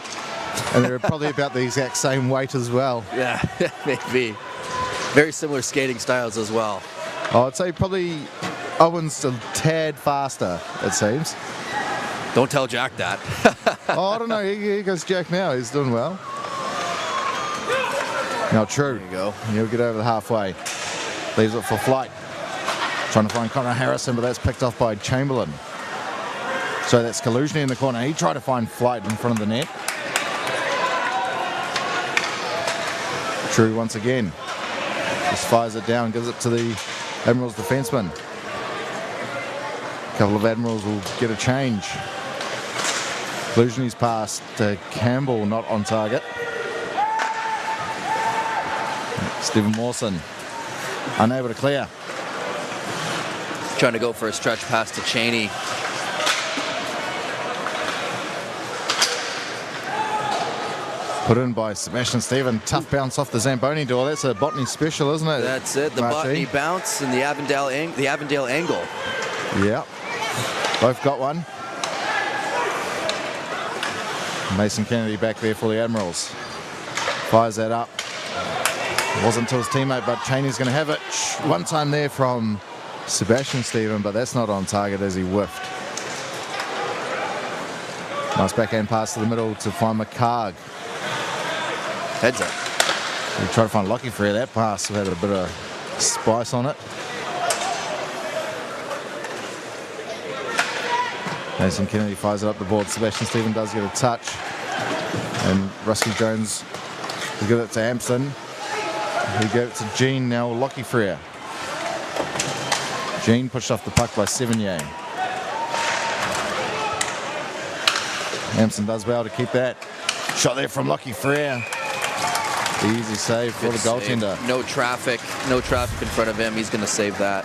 And they're probably about the exact same weight as well. Yeah, maybe. Very similar skating styles as well. Oh, I'd say probably Owen's a tad faster, it seems. Don't tell Jack that. Oh, I don't know. Here goes Jack now. He's doing well. Now True. There you go. He'll get over the halfway. Leaves it for Flight. Trying to find Connor Harrison, but that's picked off by Chamberlain. So that's Kaluzhny in the corner. He tried to find Flight in front of the net. True once again. Just fires it down, gives it to the Admirals defenseman. A couple of Admirals will get a change. Kaluzhny's pass to Campbell, not on target. Stephen Mawson, unable to clear. Trying to go for a stretch pass to Cheney. Put in by Sebastian Stephen. Tough bounce off the Zamboni door. That's a botany special, isn't it? That's it. The botany bounce and the Avondale angle. Yeah. Both got one. Mason Kennedy back there for the Admirals. Fires that up. It wasn't until his teammate, but Cheney's going to have it. One time there from Sebastian Stephen, but that's not on target as he whiffed. Nice backhand pass to the middle to find McCarg. Heads up. We try to find Lucky for that pass. We had a bit of spice on it. Mason Kennedy fires it up the board. Sebastian Stephen does get a touch. And Rusty Jones will give it to Amston. He gave it to Jean, now Lucky Frere. Jean pushed off the puck by Sevigny. Amston does well to keep that. Shot there from Lucky Frere. The easy save for the goaltender. No traffic in front of him. He's going to save that.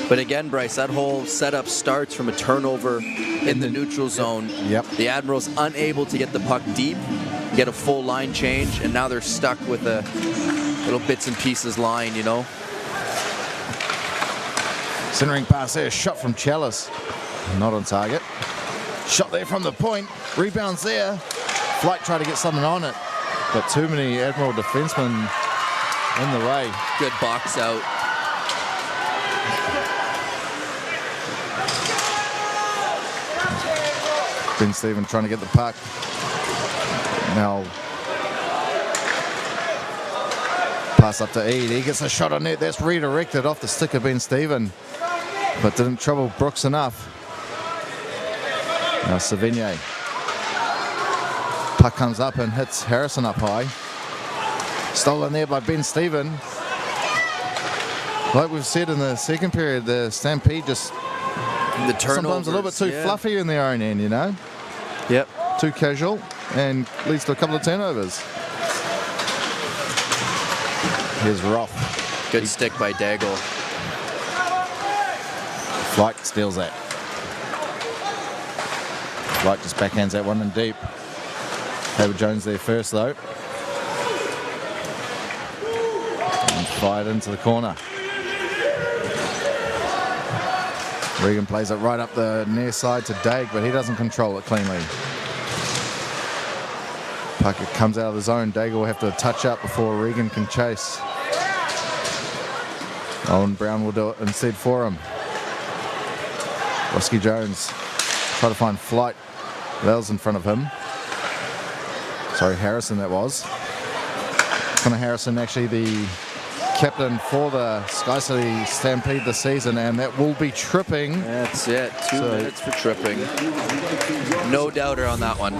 But again, Bryce, that whole setup starts from a turnover in the neutral zone. Yep. The Admirals unable to get the puck deep, get a full line change, and now they're stuck with a little bits and pieces line, you know. Centering pass there, shot from Chalice. Not on target. Shot there from the point. Rebounds there. Flight tried to get something on it, but too many Admiral defensemen in the way. Good box out. Ben Stephen trying to get the puck. Now pass up to Eade. He gets a shot on net. That's redirected off the stick of Ben Stephen, but didn't trouble Brooks enough. Now Sevigny. Puck comes up and hits Harrison up high. Stolen there by Ben Stephen. Like we've said in the second period, the Stampede just sometimes a little bit too fluffy in their own end, you know? Yep. Too casual and leads to a couple of turnovers. Here's Roth. Good stick by Daigle. Flight steals that. Flight just backhands that one in deep. David Jones there first though. And fired into the corner. Regan plays it right up the near side to Daig, but he doesn't control it cleanly. Puck comes out of the zone. Daig will have to touch up before Regan can chase. Owen Brown will do it instead for him. Rusky Jones try to find Flight. Lell's in front of him. Sorry, Harrison that was. Connor Harrison actually the captain for the SkyCity Stampede this season, and that will be tripping. That's it. 2 minutes for tripping. No doubter on that one.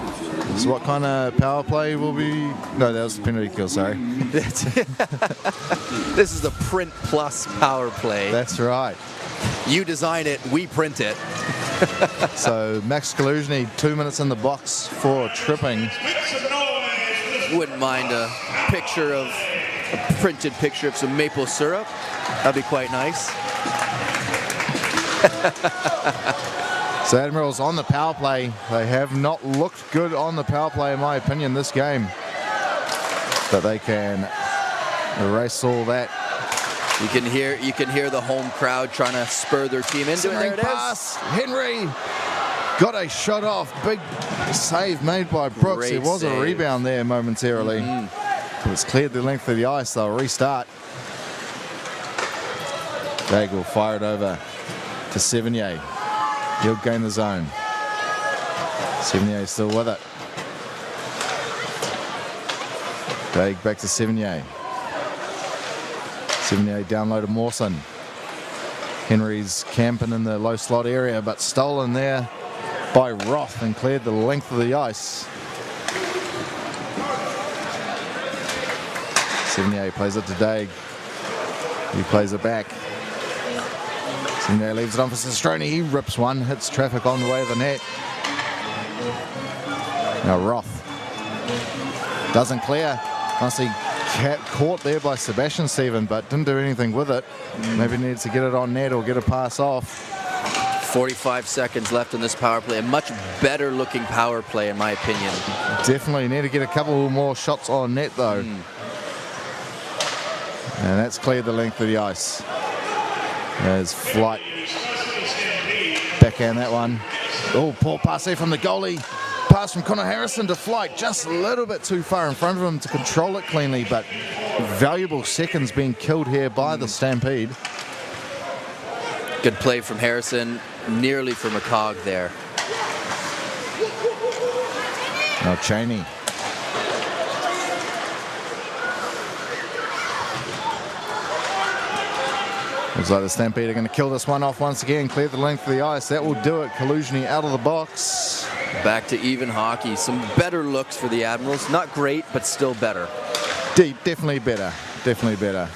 So what kind of power play will be? No, that was the penalty kill, sorry. This is the print plus power play. That's right. You design it, we print it. So Max Kaluzny, 2 minutes in the box for tripping. Wouldn't mind a printed picture of some maple syrup. That'd be quite nice. So Admirals on the power play. They have not looked good on the power play, in my opinion, this game. But they can erase all that. You can hear the home crowd trying to spur their team into it. There it is. Henry got a shot off. Big save made by Brooks. Great There was save. a rebound there momentarily. But it's cleared the length of the ice. They'll restart. Daig will fire it over to Sevigny. He'll gain the zone. Sevigny still with it. Daig back to Sevigny. Sevigny down low to Mawson. Henry's camping in the low slot area, but stolen there by Roth and cleared the length of the ice. Sevigny plays it to Daig. He plays it back. Sevigny leaves it on for Sestroni. He rips one, hits traffic on the way of the net. Now Roth doesn't clear. Nicely caught there by Sebastian Stephen, but didn't do anything with it. Maybe needs to get it on net or get a pass off. 45 seconds left in this power play. A much better looking power play, in my opinion. Definitely need to get a couple more shots on net, though. And that's cleared the length of the ice. There's Flight. Backhand that one. Oh, poor pass there from the goalie. Pass from Connor Harrison to Flight, just a little bit too far in front of him to control it cleanly, but valuable seconds being killed here by the Stampede. Good play from Harrison, nearly for McCog there. Now Cheney. Looks like the Stampede are going to kill this one off once again, clear the length of the ice. That will do it. Kaluzhny out of the box. Back to even hockey. Some better looks for the Admirals. Not great, but still better. Definitely better. Definitely better.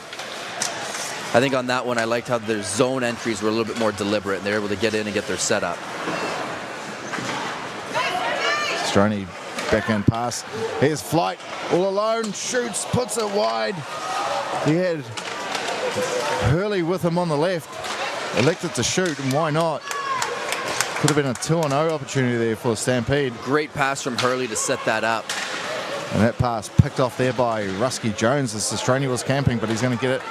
I think on that one, I liked how their zone entries were a little bit more deliberate, and they're able to get in and get their setup. Stroni, backhand pass. Here's Flight, all alone, shoots, puts it wide. He had Hurley with him on the left. Elected to shoot, and why not? Could have been a 2-0 opportunity there for Stampede. Great pass from Hurley to set that up. And that pass picked off there by Rusky Jones as Stroni was camping, but he's going to get it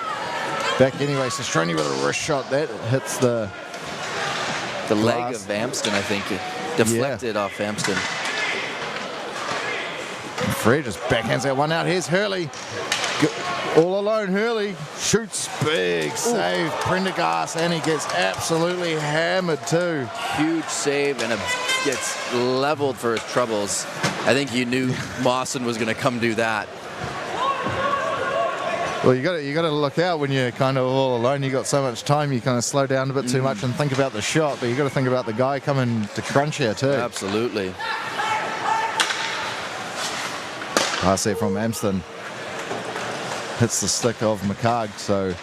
back anyway. Stroni with a wrist shot that hits the leg of Amston, I think. Deflected off Amston. And Fred just backhands that one out. Here's Hurley. All alone, Hurley shoots, big save, Prendergast, and he gets absolutely hammered too. Huge save, and gets leveled for his troubles. I think you knew Mawson was going to come do that. Well, you got to look out when you're kind of all alone. You got so much time, you kind of slow down a bit too much and think about the shot, but you got to think about the guy coming to crunch here too. Absolutely. Pass there from Amston. Hits the stick of McCarg, so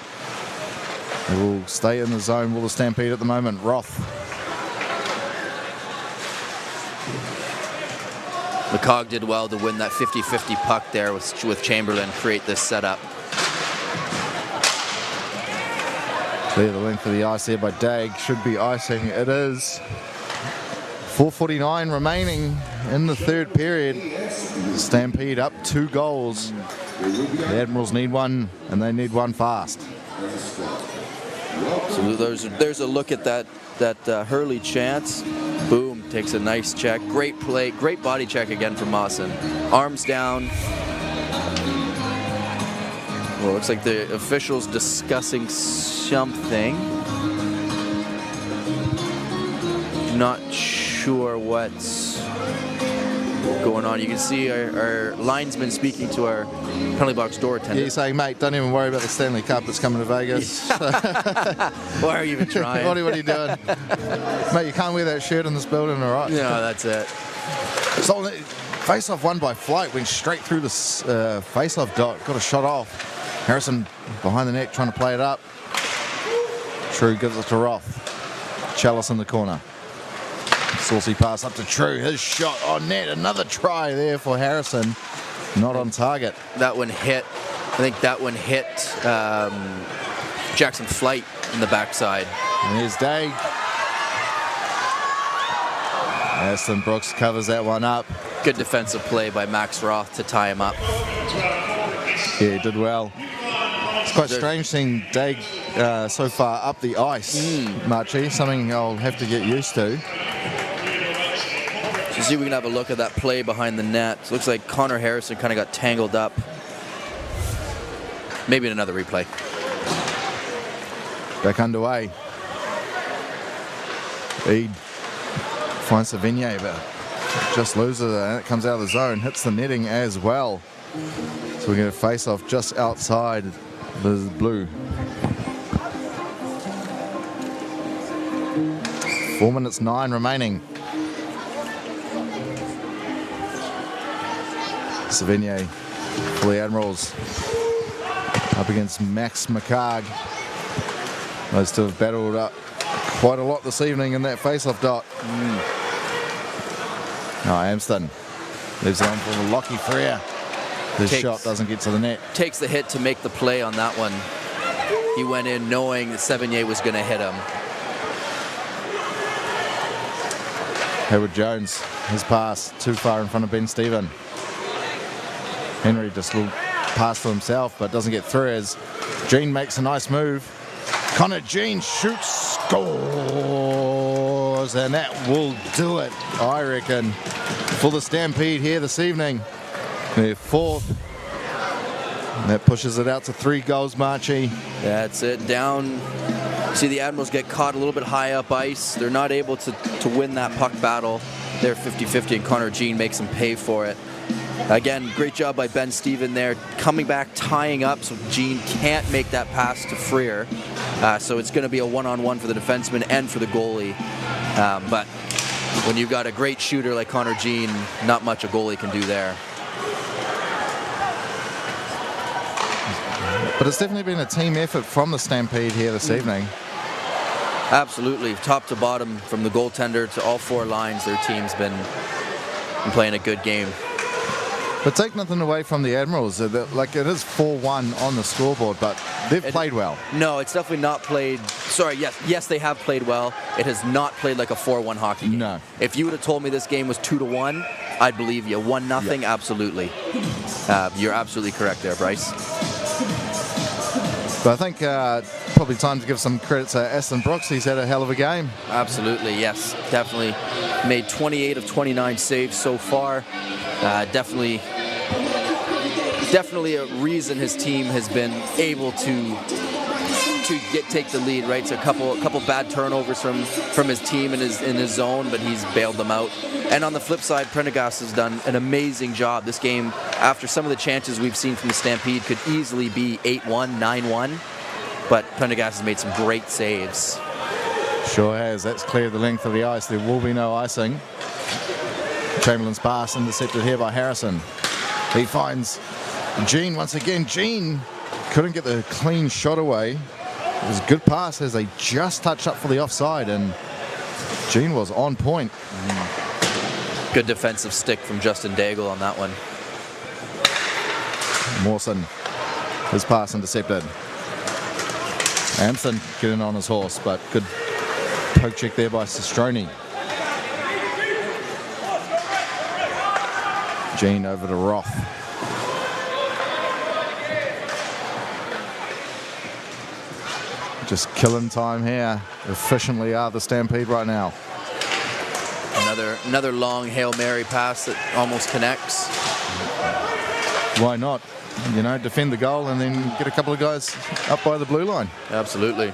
it will stay in the zone. Will the Stampede at the moment? Roth. McCog did well to win that 50-50 puck there with Chamberlain, create this setup. Clear the length of the ice there by Dag. Should be icing. It is. 4:49 remaining in the third period. Stampede up 2 goals. The Admirals need one, and they need one fast. So there's a look at that Hurley chance. Boom, takes a nice check. Great play, great body check again from Mawson. Arms down. Well, looks like the officials discussing something. Not sure what's going on. You can see our linesman speaking to our penalty box door attendant. Yeah, he's saying, mate, don't even worry about the Stanley Cup that's coming to Vegas. Why are you even trying? What are you doing? Mate, you can't wear that shirt in this building, all right? No, that's it. So, face-off won by Flight, went straight through the face-off dot, got a shot off. Harrison behind the net trying to play it up. True gives it to Roth. Chalice in the corner. Saucy pass up to True. His shot on net. Another try there for Harrison. Not on target. That one hit. I think that one hit Jackson Flight in the backside. And here's Dag. Aston Brooks covers that one up. Good defensive play by Max Roth to tie him up. Yeah, he did well. It's quite strange seeing Dag so far up the ice, Marchie. Something I'll have to get used to. So see if we can have a look at that play behind the net. Looks like Connor Harrison kind of got tangled up. Maybe in another replay. Back underway. Eid finds Savigny, but just loses it, and it comes out of the zone, hits the netting as well. So we're going to face off just outside the blue. 4 minutes 9 remaining. Savigny for the Admirals up against Max McCarg. Those two have battled up quite a lot this evening in that face-off dot. No, Amston leaves it on for Lockie Frere. His shot doesn't get to the net. Takes the hit to make the play on that one. He went in knowing that Savigny was going to hit him. Hayward Jones, his pass too far in front of Ben Stephen. Henry just a little pass for himself, but doesn't get through as Jean makes a nice move. Connor Jean shoots, scores, and that will do it, I reckon, for the Stampede here this evening. Their fourth. And that pushes it out to 3 goals, Marchie. That's it. Down. See the Admirals get caught a little bit high up ice. They're not able to win that puck battle. They're 50-50, and Connor Jean makes them pay for it. Again, great job by Ben Stephen there, coming back, tying up so Jean can't make that pass to Freer. So it's going to be a one-on-one for the defenseman and for the goalie. But when you've got a great shooter like Connor Jean, not much a goalie can do there. But it's definitely been a team effort from the Stampede here this evening. Absolutely, top to bottom, from the goaltender to all 4 lines, their team's been playing a good game. But take nothing away from the Admirals. Like, it is 4-1 on the scoreboard, but they've played well. No, it's definitely not played. Sorry, yes, they have played well. It has not played like a 4-1 hockey game. No. If you would have told me this game was 2-1, I'd believe you. 1-0, yeah. Absolutely. You're absolutely correct there, Bryce. But I think probably time to give some credit to Aston Brooks. He's had a hell of a game. Absolutely, yes. Definitely made 28 of 29 saves so far. Definitely a reason his team has been able to take the lead, right? So a couple bad turnovers from his team in his zone, but he's bailed them out. And on the flip side, Prendergast has done an amazing job. This game, after some of the chances we've seen from the Stampede, could easily be 8-1, 9-1, but Prendergast has made some great saves. Sure has. That's cleared the length of the ice. There will be no icing. Chamberlain's pass intercepted here by Harrison. He finds Jean once again. Jean couldn't get the clean shot away. It was a good pass as they just touched up for the offside, and Jean was on point. Good defensive stick from Justin Daigle on that one. Mawson, his pass intercepted. Anson getting on his horse, but good poke check there by Sestroni. Jean over to Roth. Just killing time here. Efficiently are the Stampede right now. Another long Hail Mary pass that almost connects. Why not? You know, defend the goal and then get a couple of guys up by the blue line. Absolutely.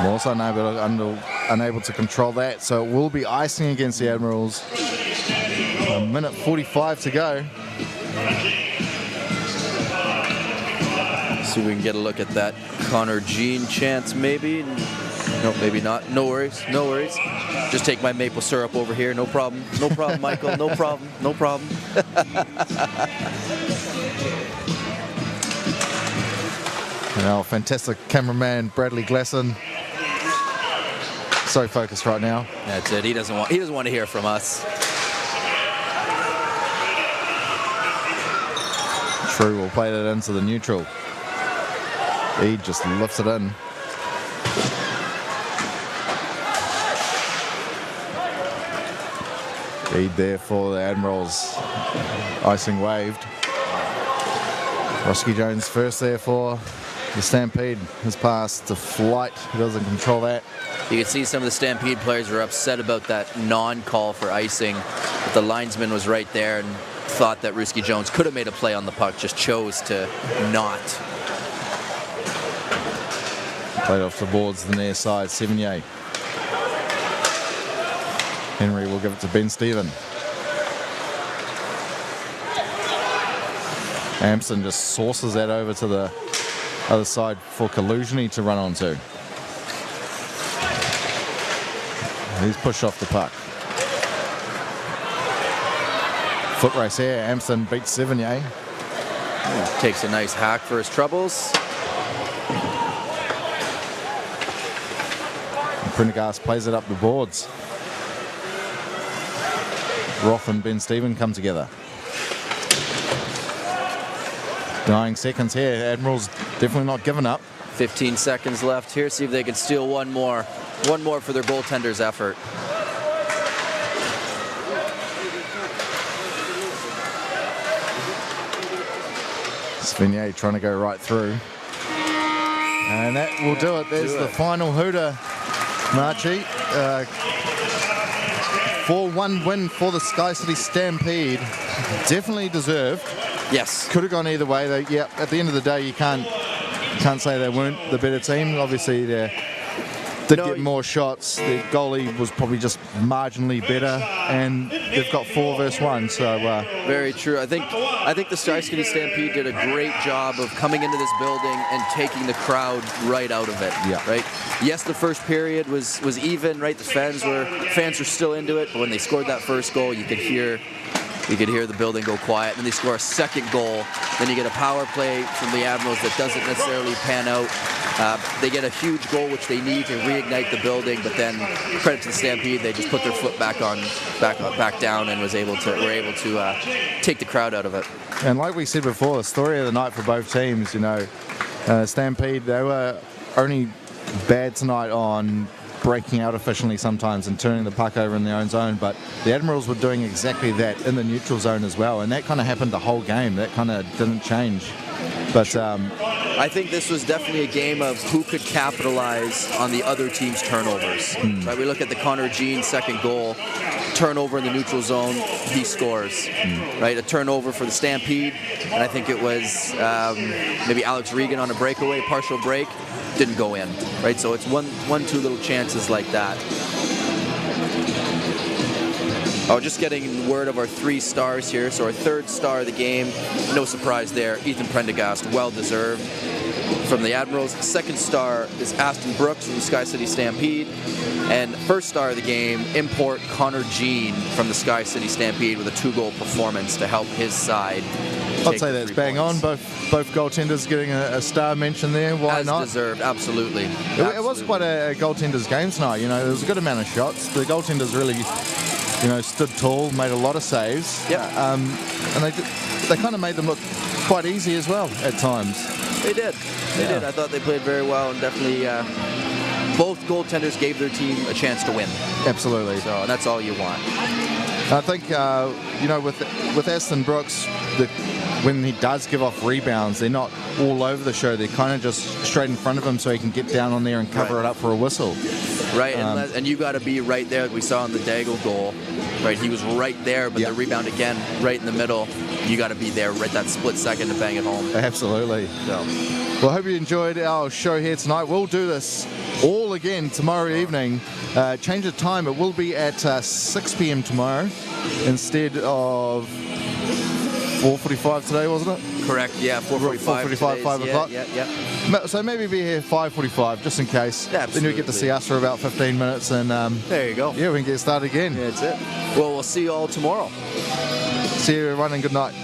Also unable to control that, so it will be icing against the Admirals. A minute 45 to go. See if we can get a look at that Connor Jean chance, maybe. No, maybe not. No worries. No worries. Just take my maple syrup over here. No problem. No problem, Michael. No problem. No problem. You know, fantastic cameraman Bradley Glasson. So focused right now. That's it. He doesn't want to hear from us. True will play that into the neutral. He just lifts it in. Lead there for the Admirals. Icing waved. Roski Jones first there for the Stampede. His pass to Flight. He doesn't control that. You can see some of the Stampede players were upset about that non-call for icing. But the linesman was right there and thought that Roski Jones could have made a play on the puck, just chose to not. Played off the boards the near side, Sevigny. Henry will give it to Ben Stephen. Amson just sources that over to the other side for Kaluzhny to run onto. He's pushed off the puck. Foot race here. Amson beats Sevigny. Takes a nice hack for his troubles. Prendergast plays it up the boards. Roth and Ben Stephen come together. Dying seconds here. Admirals definitely not giving up. 15 seconds left here. See if they can steal one more. One more for their goaltender's effort. Svignier trying to go right through. And that will do it. There's the final hooter, Marchie. 4-1 win for the SkyCity Stampede. Definitely deserved. Yes. Could have gone either way. Though, yeah, at the end of the day, you can't say they weren't the better team. Obviously, they did get more shots. The goalie was probably just marginally better, and they've got 4 versus 1. So very true. I think the SkyCity Stampede did a great job of coming into this building and taking the crowd right out of it. Yeah. Right. Yes, the first period was even. Right. The fans were still into it, but when they scored that first goal, you could hear the building go quiet. And then they score a second goal. Then you get a power play from the Admirals that doesn't necessarily pan out. They get a huge goal, which they need to reignite the building. But then, credit to the Stampede, they just put their foot back down, and were able to take the crowd out of it. And like we said before, the story of the night for both teams. Stampede, they were only bad tonight on breaking out efficiently sometimes and turning the puck over in their own zone, but the Admirals were doing exactly that in the neutral zone as well, and that kind of happened the whole game. That kind of didn't change. But I think this was definitely a game of who could capitalize on the other team's turnovers. Right, we look at the Connor Jean second goal, turnover in the neutral zone, he scores. Right, a turnover for the Stampede, and I think it was maybe Alex Regan on a breakaway, partial break, didn't go in. Right, so it's two little chances like that. Oh, just getting word of our 3 stars here. So our 3rd star of the game, no surprise there, Ethan Prendergast, well-deserved from the Admirals. 2nd star is Aston Brooks from the SkyCity Stampede. And 1st star of the game, import Connor Jean from the SkyCity Stampede with a 2-goal performance to help his side. I'd say that's bang on. Both goaltenders getting a star mention there. Why not? As deserved, absolutely. It was quite a goaltenders game tonight. There was a good amount of shots. The goaltenders really stood tall, made a lot of saves. Yeah. And they kind of made them look quite easy as well at times. They did. They did. I thought they played very well, and definitely both goaltenders gave their team a chance to win. Absolutely. So that's all you want. I think with Aston Brooks, when he does give off rebounds, they're not all over the show. They're kind of just straight in front of him, so he can get down on there and cover it up for a whistle. Right, and you got to be right there. We saw in the Daigle goal, right? He was right there, but the rebound again, right in the middle. You got to be there right that split second to bang it home. Absolutely. So. Well, I hope you enjoyed our show here tonight. We'll do this all again tomorrow evening. Change of time. It will be at 6 p.m. tomorrow instead of 4:45 today, wasn't it? Correct, yeah, 4:45, 5 o'clock. Yeah. So maybe be here 5:45 just in case. Yeah, then you get to see us for about 15 minutes, and there you go. Yeah, we can get started again. Yeah, that's it. Well, we'll see you all tomorrow. See you everyone, and good night.